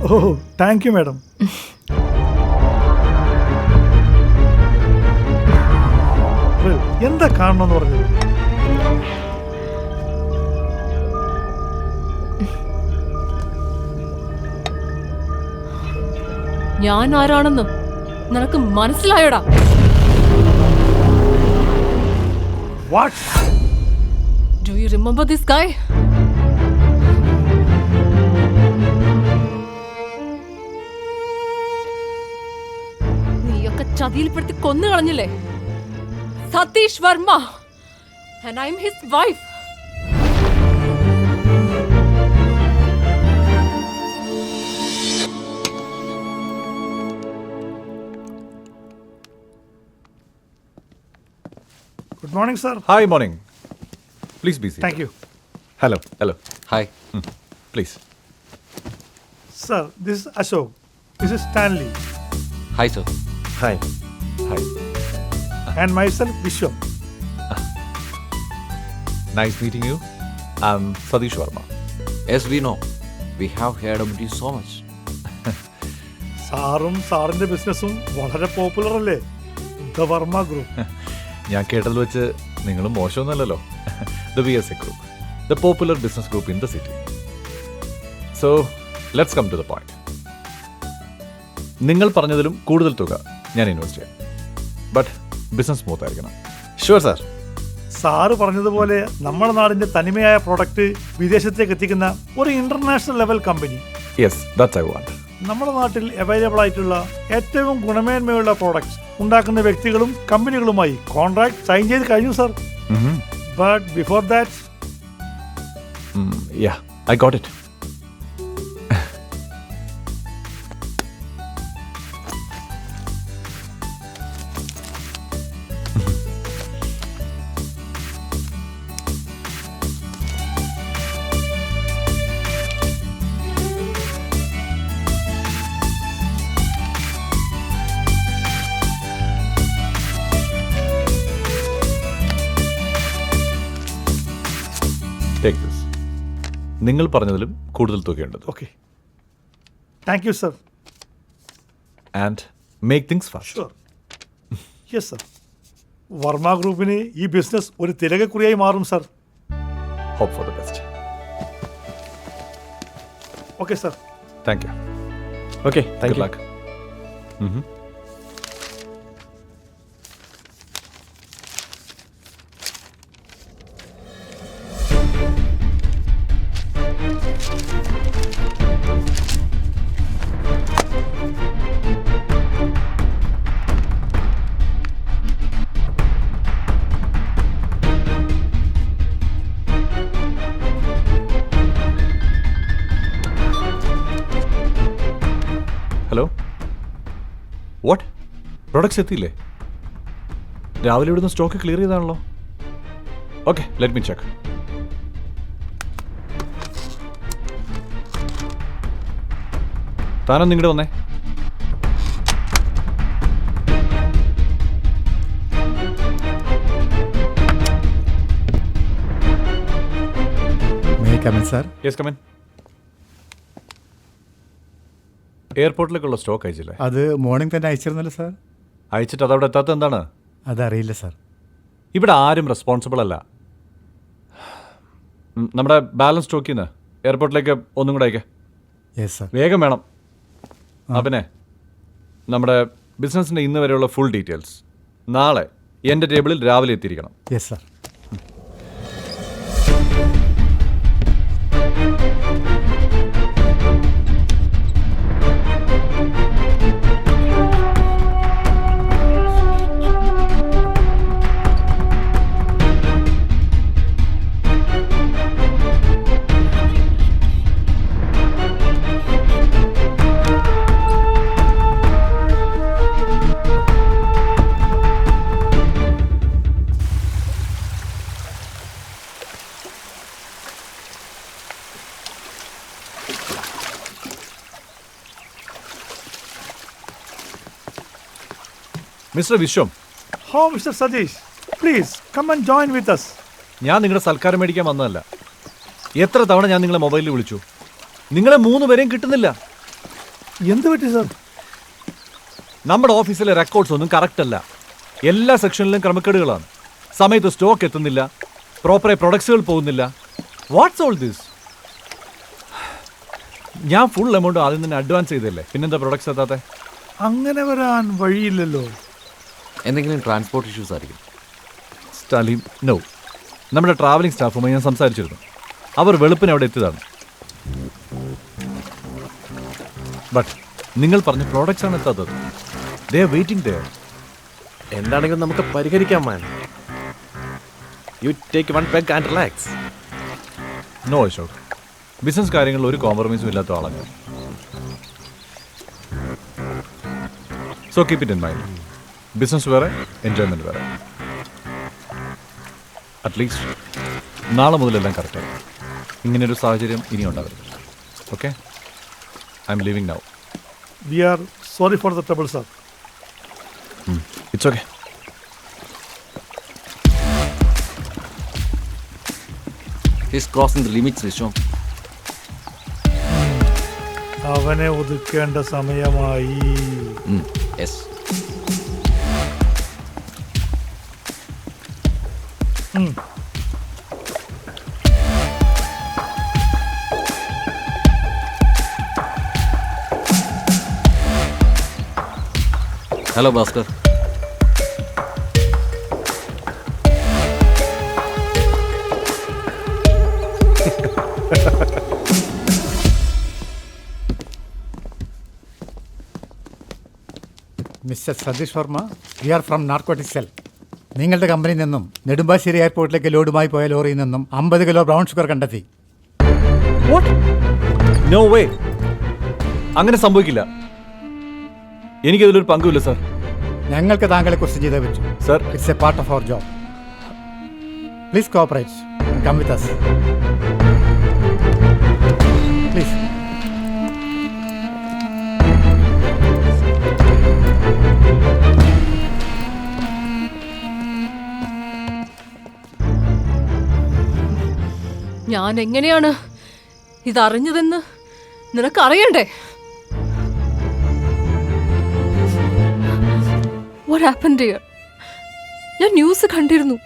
ഓ, താങ്ക് യു മാഡം. എന്താ കാണണമെന്ന് പറഞ്ഞത്? ഞാൻ ആരാണെന്ന് നിനക്ക് മനസ്സിലായോടാ? What? Do you remember this guy? ചതിയിൽപ്പെടുത്തി കൊന്നു കളഞ്ഞില്ലേ? Satheesh Varma. And I'm his wife. Good morning, sir. Hi, morning. Please be seated. Thank you. Hello. Hello. Hi. Please. Sir, this is Ashok. This is Stanley. Hi, sir. Hi. Hi. And myself, Vishwam. Nice meeting you. I'm Satish Verma. Yes, we know. We have heard about you so much. സാറും സാറിന്റെ ബിസിനസ്സും വളരെ popular അല്ലേ? The Varma group. ഞാൻ കേട്ടതിൽ വെച്ച് നിങ്ങളും മോശമൊന്നുമല്ലല്ലോ. The VSA Group. The popular business group in the city. So, let's come to the point. നിങ്ങൾ പറഞ്ഞതിലും കൂടുതൽ തുക ഞാൻ ഇൻവെസ്റ്റ് ചെയ്യാം. ബട്ട് ബിസിനസ് സ്മൂത്ത് ആയിരിക്കണം. Sure sir. സാറ് പറഞ്ഞതുപോലെ നമ്മുടെ നാടിന്റെ തനിമയായ പ്രോഡക്റ്റ് വിദേശത്തേക്ക് എത്തിക്കുന്ന ഒരു international level company. Yes, that's I want. നമ്മുടെ നാട്ടിൽ അവൈലബിൾ ആയിട്ടുള്ള ഏറ്റവും ഗുണമേന്മയുള്ള പ്രോഡക്ട്സ് ഉണ്ടാക്കുന്ന വ്യക്തികളും കമ്പനികളുമായി കോൺട്രാക്ട് സൈൻ ചെയ്ത് കഴിഞ്ഞു sir. But before that yeah, I got it. Take this. നിങ്ങൾ പറഞ്ഞതിലും കൂടുതൽ തുകയുണ്ട്. Okay, thank you sir. And make things fast. Sure. Yes sir. Varma ഗ്രൂപ്പിന് ഈ ബിസിനസ് ഒരു തിലകക്കുറിയായി മാറും sir. Hope for the best. Okay sir. Thank you. Okay, thank you. Luck. Hello, what? Products എത്തിയില്ലേ? രാവിലെ ഇവിടുന്ന് സ്റ്റോക്ക് ക്ലിയർ ചെയ്താണല്ലോ. Okay, let me check. താനൊന്ന് ഇങ്ങോട്ട് വന്നേ. Yes, come in. എയർപോർട്ടിലേക്കുള്ള സ്റ്റോക്ക് അയച്ചില്ലേ? അത് മോർണിംഗ് തന്നെ അയച്ചിരുന്നല്ലോ സാർ. അയച്ചിട്ട് അതവിടെ എത്താത്ത എന്താണ്? അതറിയില്ല സാർ. ഇവിടെ ആരും റെസ്പോൺസിബിൾ അല്ല. നമ്മുടെ ബാലൻസ് സ്റ്റോക്കിൽ നിന്ന് എയർപോർട്ടിലേക്ക് ഒന്നും കൂടെ അയക്കേ. Yes sir. വേഗം വേണം. പിന്നെ നമ്മുടെ ബിസിനസ്സിൻ്റെ ഇന്ന് വരെയുള്ള ഫുൾ ഡീറ്റെയിൽസ് നാളെ എൻ്റെ ടേബിളിൽ രാവിലെ എത്തിയിരിക്കണം. Yes sir. Mister Vishwam. Oh mister Satish, please come and join with us. ഞാൻ നിങ്ങളുടെ സൽക്കാരം മേടിക്കാൻ വന്നതല്ല. എത്ര തവണ ഞാൻ നിങ്ങളെ മൊബൈലിൽ വിളിച്ചു, നിങ്ങളെ 3 പേരെയും കിട്ടുന്നില്ല. എന്ത് പറ്റി സർ? നമ്മുടെ ഓഫീസിലെ റെക്കോർഡ്സ് ഒന്നും കറക്റ്റ് അല്ല. എല്ലാ സെക്ഷനിലും ക്രമക്കേടുകളാണ്. സമയത്ത് സ്റ്റോക്ക് എത്തുന്നില്ല, പ്രോപ്പറായി പ്രൊഡക്ട്സുകൾ പോകുന്നില്ല. What's all this? ഞാൻ ഫുൾ എമൗണ്ട് ആദ്യം തന്നെ അഡ്വാൻസ് ചെയ്തല്ലേ, പിന്നെന്താ പ്രൊഡക്ട്സ് എത്താത്തെ? അങ്ങനെ വരാൻ വഴിയില്ലല്ലോ. എന്തെങ്കിലും ട്രാൻസ്പോർട്ട് ഇഷ്യൂസ് ആയിരിക്കും. സ്റ്റാലിൻ, നോ. നമ്മുടെ ട്രാവലിംഗ് സ്റ്റാഫുമായി ഞാൻ സംസാരിച്ചിരുന്നു. അവർ വെളുപ്പിന് അവിടെ എത്തിയതാണ്. ബട്ട് നിങ്ങൾ പറഞ്ഞ പ്രോഡക്റ്റ്സ് ആണ് എത്താത്തത്. They are waiting there. എന്താണെങ്കിലും നമുക്ക് പരിഹരിക്കാം man. You take one peg and relax. No Ashok, business കാര്യങ്ങളിൽ ഒരു കോംപ്രമൈസും ഇല്ലാത്ത ആളാണ്. So keep it in mind. Business വേറെ, എൻജോയ്മെന്റ് വേറെ. അറ്റ്ലീസ്റ്റ് നാളെ മുതലെല്ലാം കറക്റ്റായി. ഇങ്ങനൊരു സാഹചര്യം ഇനി ഉണ്ടാകരുത്. Okay, I am leaving now. We are sorry for the trouble sir. It's okay. He's crossing the limits, Vishwam. അവനെ ഒതുക്കേണ്ട സമയമായി. Yes. Hello, Bhaskar. Mister Satish Varma, we are from narcotic cell. നിങ്ങളുടെ കമ്പനിയിൽ നിന്നും നെടുമ്പാശ്ശേരി എയർപോർട്ടിലേക്ക് ലോഡുമായി പോയ ലോറിയിൽ നിന്നും 50 കിലോ ബ്രൗൺ ഷുഗർ കണ്ടെത്തി. നോ വേ, അങ്ങനെ സംഭവിക്കില്ല. എനിക്കതിലൊരു പങ്കുമില്ല സാർ. ഞങ്ങൾക്ക് താങ്കളെ കുറിച്ച് ചെയ്തേ പറ്റൂ sir. It's a part of our job. Please cooperate. Come with us. Please. ഞാൻ എങ്ങനെയാണ് ഇതറിഞ്ഞതെന്ന് നിനക്കറിയണ്ടേ? What happened here? ഞാൻ ന്യൂസ് കണ്ടിരുന്നു.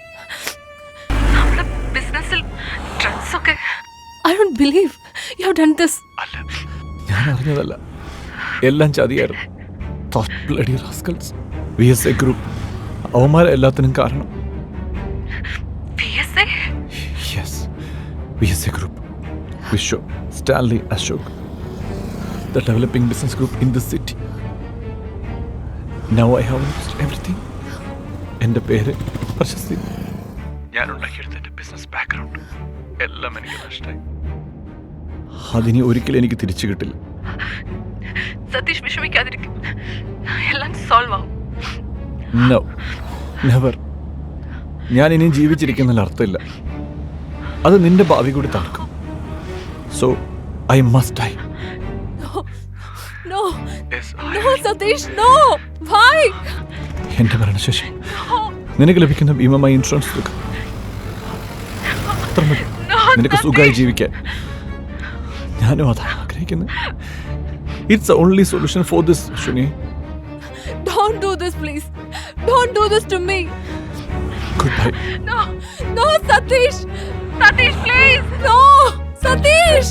നമ്മുടെ ബിസിനസ്സിൽ ഡ്രഗ്സ് ഒക്കെ. I don't believe you have done this. ഞാൻ അറിഞ്ഞതല്ല, എല്ലാം ചതിയായിരുന്നു. bloody rascals. VSA ഗ്രൂപ്പ് അവന്മാരെല്ലാത്തിനും കാരണം. VSA? Yes, VSA group. Vishwa, Stanley, Ashok. The developing business group in this city. Now I have lost everything. എൻ്റെ പേര്, പ്രശസ്തി, ഞാനുണ്ടാക്കിയെടുത്ത എൻ്റെ business background എല്ലാം എനിക്ക് നഷ്ടമായി. അതിനി ഒരിക്കലും എനിക്ക് തിരിച്ചു കിട്ടില്ല. സതീഷ് വിഷമിക്കാതിരിക്കും, എല്ലാം സോൾവ് ആവും. No, never. ഞാൻ ഇനിയും ജീവിച്ചിരിക്കുന്നതിൽ അർത്ഥമില്ല. അത് നിന്റെ ഭാവി കൂടി തകർക്കും. So I must die. No, no, Satish, no. Why? എന്റെ മരണശേഷം നിനക്ക് ലഭിക്കുന്ന ഭീമമായ ഇൻഷുറൻസ് തുക അത്ര മതി നിനക്ക് സുഖമായി ജീവിക്കാൻ. ഞാനും അതാണ് ആഗ്രഹിക്കുന്നത്. It's the only solution for this, Shuni. Don't do this, please. Don't do this to me. Goodbye. No, no, Satish. Satish, please. No, Satish.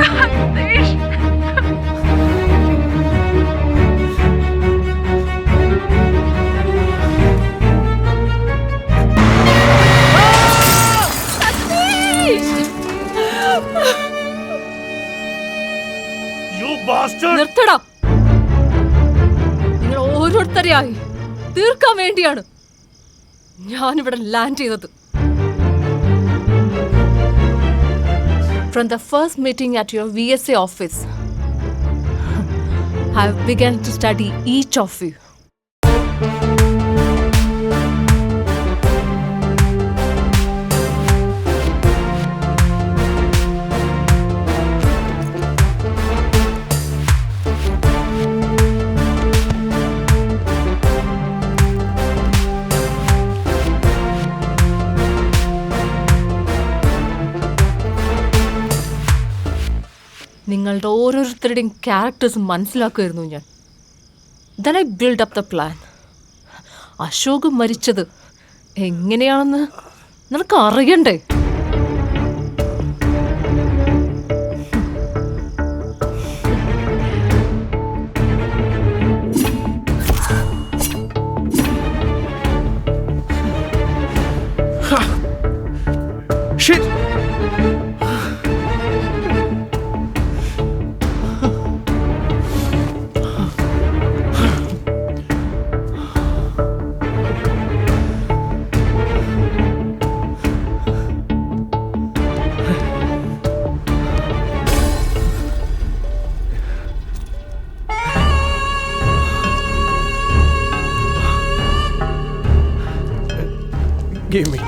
Satish. നിർത്തടാ. നിങ്ങൾ ഓരോരുത്തരെയായി തീർക്കാൻ വേണ്ടിയാണ് ഞാനിവിടെ ലാൻഡ് ചെയ്തത്. From the first meeting at your VSA office, I have begun to study each of you. നിങ്ങളുടെ ഓരോരുത്തരുടെയും characters മനസ്സിലാക്കുമായിരുന്നു ഞാൻ. Then I build up the plan. Ashok മരിച്ചത് എങ്ങനെയാണെന്ന് നിനക്ക് അറിയണ്ടേ? Shit! Give me.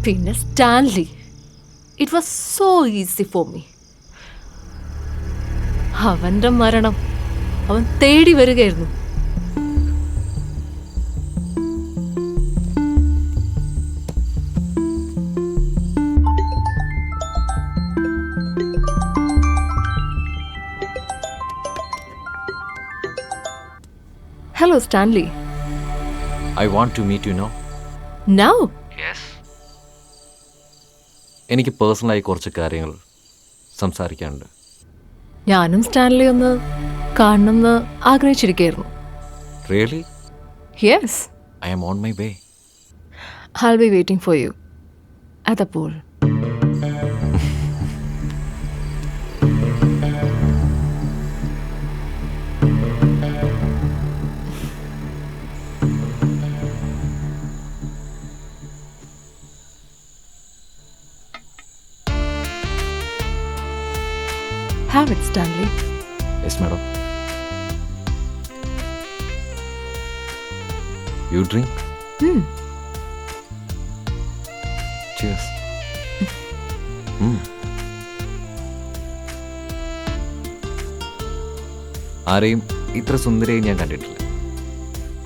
പിന്നെ Stanley, it was so easy for me. അവന്റെ മരണം അവൻ തേടി വരികയായിരുന്നു. Hello Stanley. I want to meet you now. Now? Yes. എനിക്ക് പേഴ്സണലായി കുറച്ച് കാര്യങ്ങൾ സംസാരിക്കാനുണ്ട്. ഞാനും സ്റ്റാൻലി ഒന്ന് കാണണമെന്ന് ആഗ്രഹിച്ചിരിക്കുകയായിരുന്നു. Really? Yes. I am on my way. I'll be waiting for you at the pool. Have it, Stanley. Yes, madam. You drink? Cheers. ആരെയും ഇത്ര സുന്ദരിയായി ഞാൻ കണ്ടിട്ടില്ല.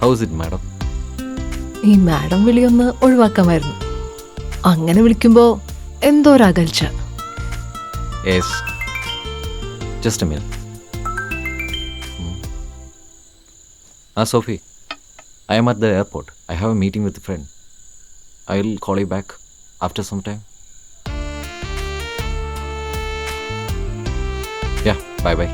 House it madam? ഈ മാഡം വിളിയൊന്ന് ഒഴിവാക്കാമായിരുന്നു. അങ്ങനെ വിളിക്കുമ്പോ എന്തോ ഒരു അകൽച്ച. Yes, just A minute. Sophie, I am at the airport. I have a meeting with a friend. I will call you back after some time. Yeah, bye-bye.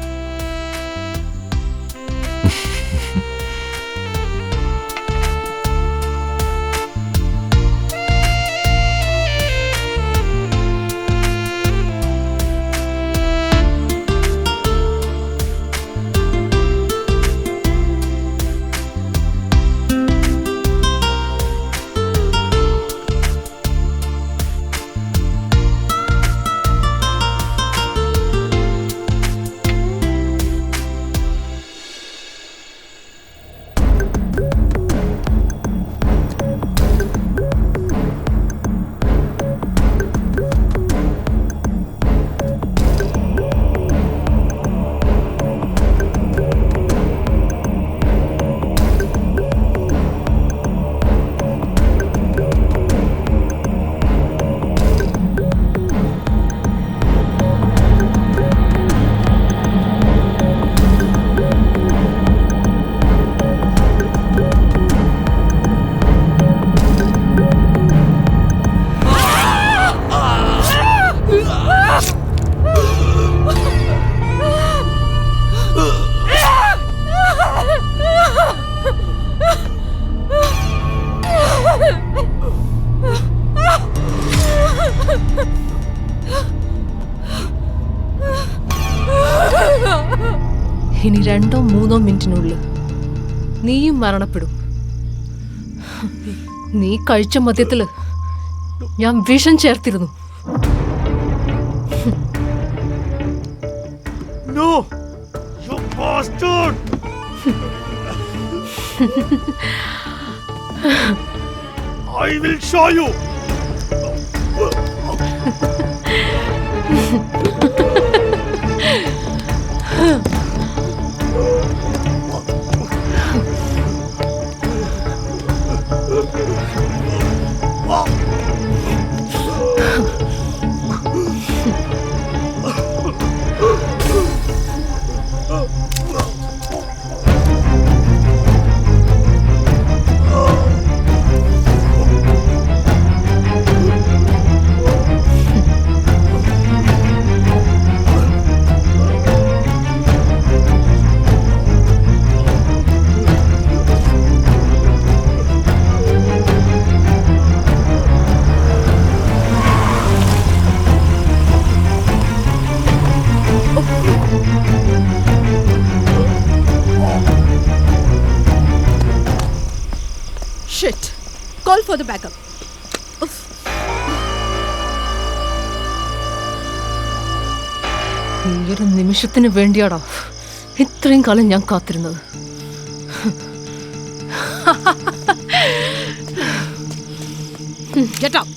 ഇനി 2-3 മിനിറ്റിനുള്ളിൽ നീയും മരണപ്പെടും. നീ കഴിച്ച മദ്യത്തില് ഞാൻ വിഷം ചേർത്തിരുന്നു. No! You bastard! I will show you! Shit. Call for the backup. ഈ ഒരു നിമിഷത്തിന് വേണ്ടിയാടാ ഇത്രയും കാലം ഞാൻ കാത്തിരുന്നത്. Get up.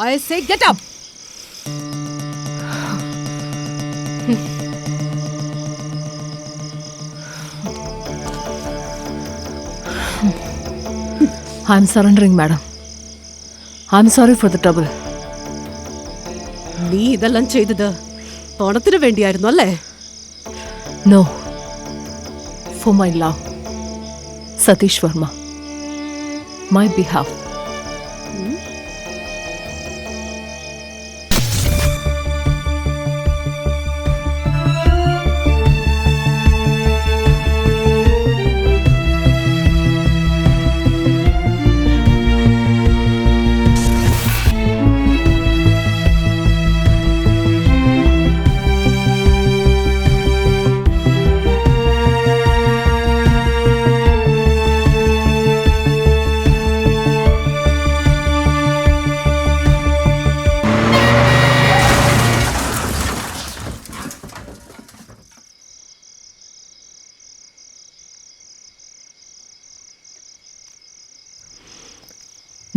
I say get up. I'm surrendering, madam. I'm sorry for the trouble. നീ ഇതെല്ലാം ചെയ്തത് പണത്തിന് വേണ്ടിയായിരുന്നു അല്ലേ? No. For my love. Satish Verma. My behalf.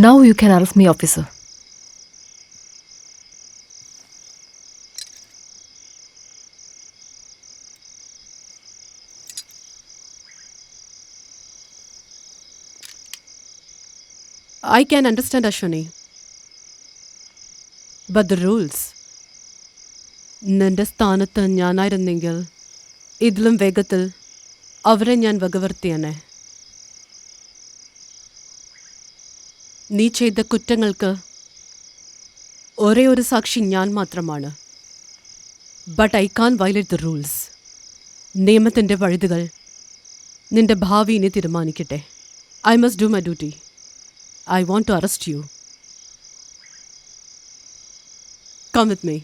Now you can arrest me, officer. I can understand, Ashwini. But the rules. നിന്റെ സ്ഥാനത്ത് ഞാനായിരുന്നെങ്കിൽ ഇതിലും വേഗത്തിൽ അവരെ ഞാൻ വകവരുത്തിയനെ. നീ ചെയ്ത കുറ്റങ്ങൾക്ക് ഒരേ ഒരു സാക്ഷി ഞാൻ മാത്രമാണ്. But I can violate the rules. നിയമത്തിൻ്റെ വഴുതുകൾ നിന്റെ ഭാവി ഇനി തീരുമാനിക്കട്ടെ. I must do my duty. I want to arrest you. Come with me.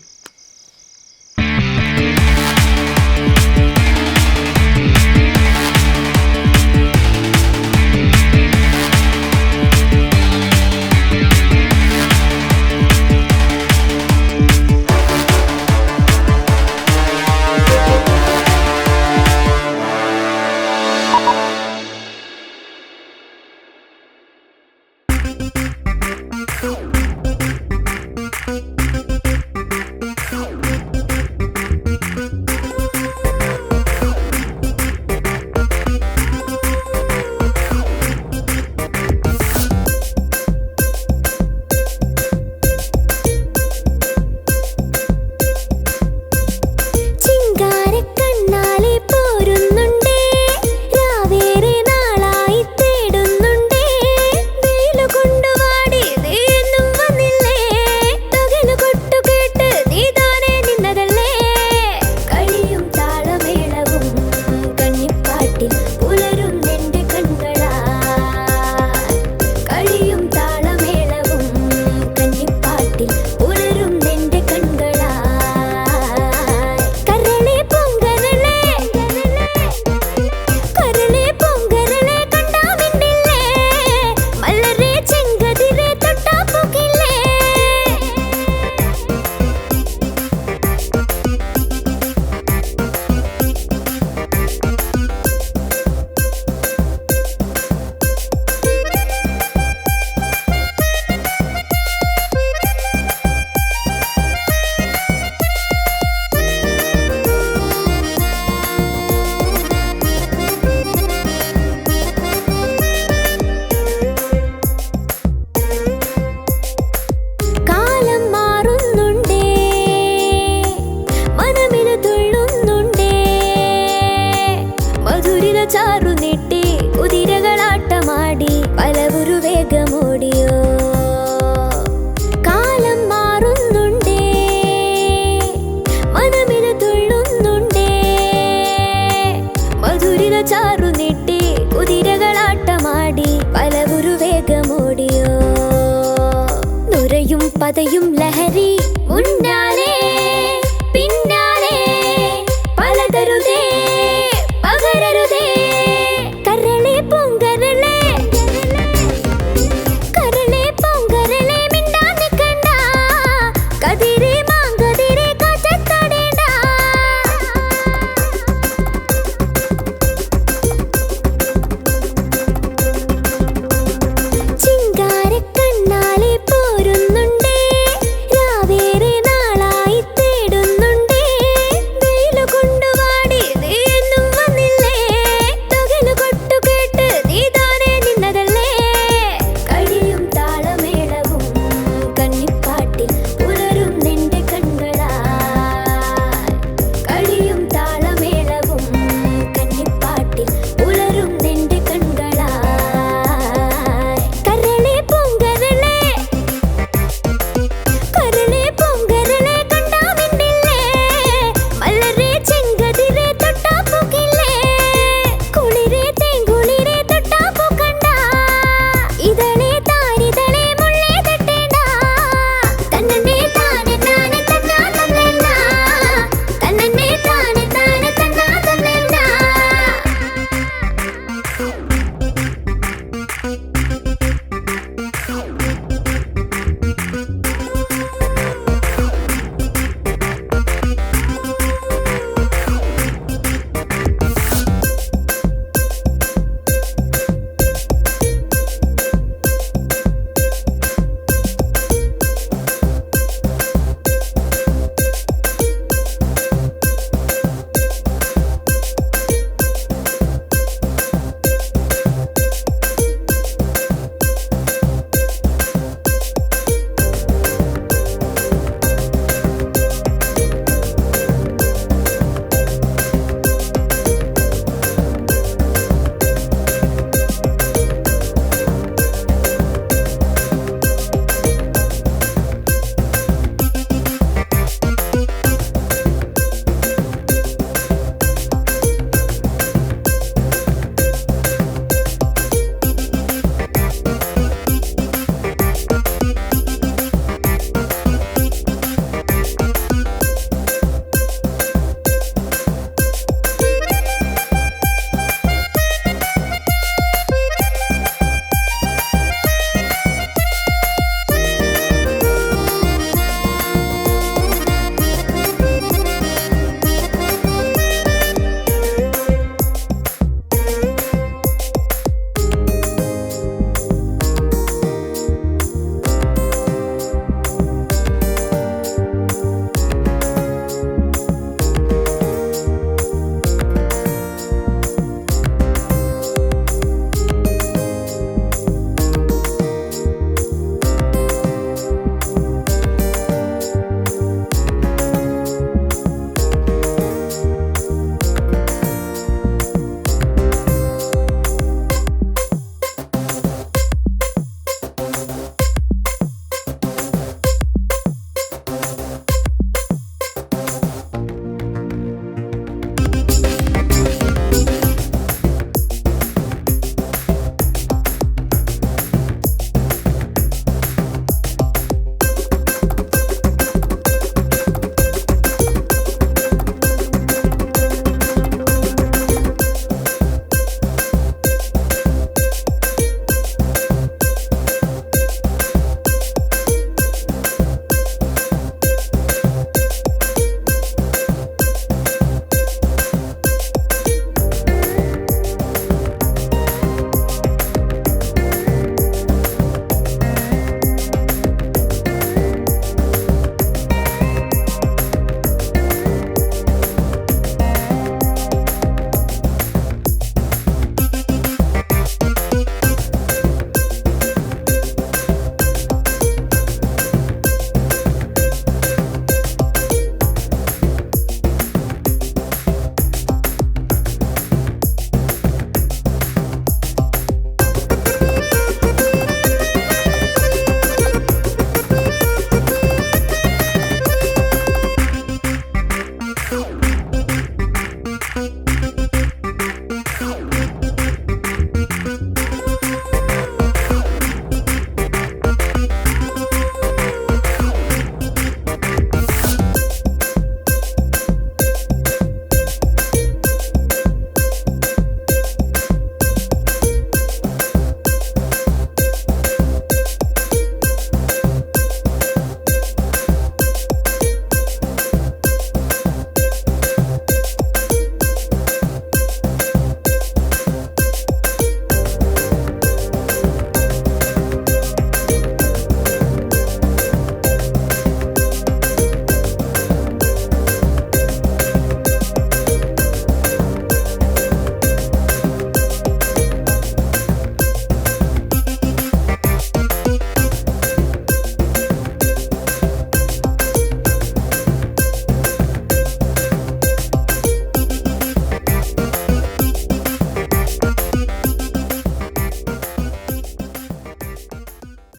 പതയും ലഹരി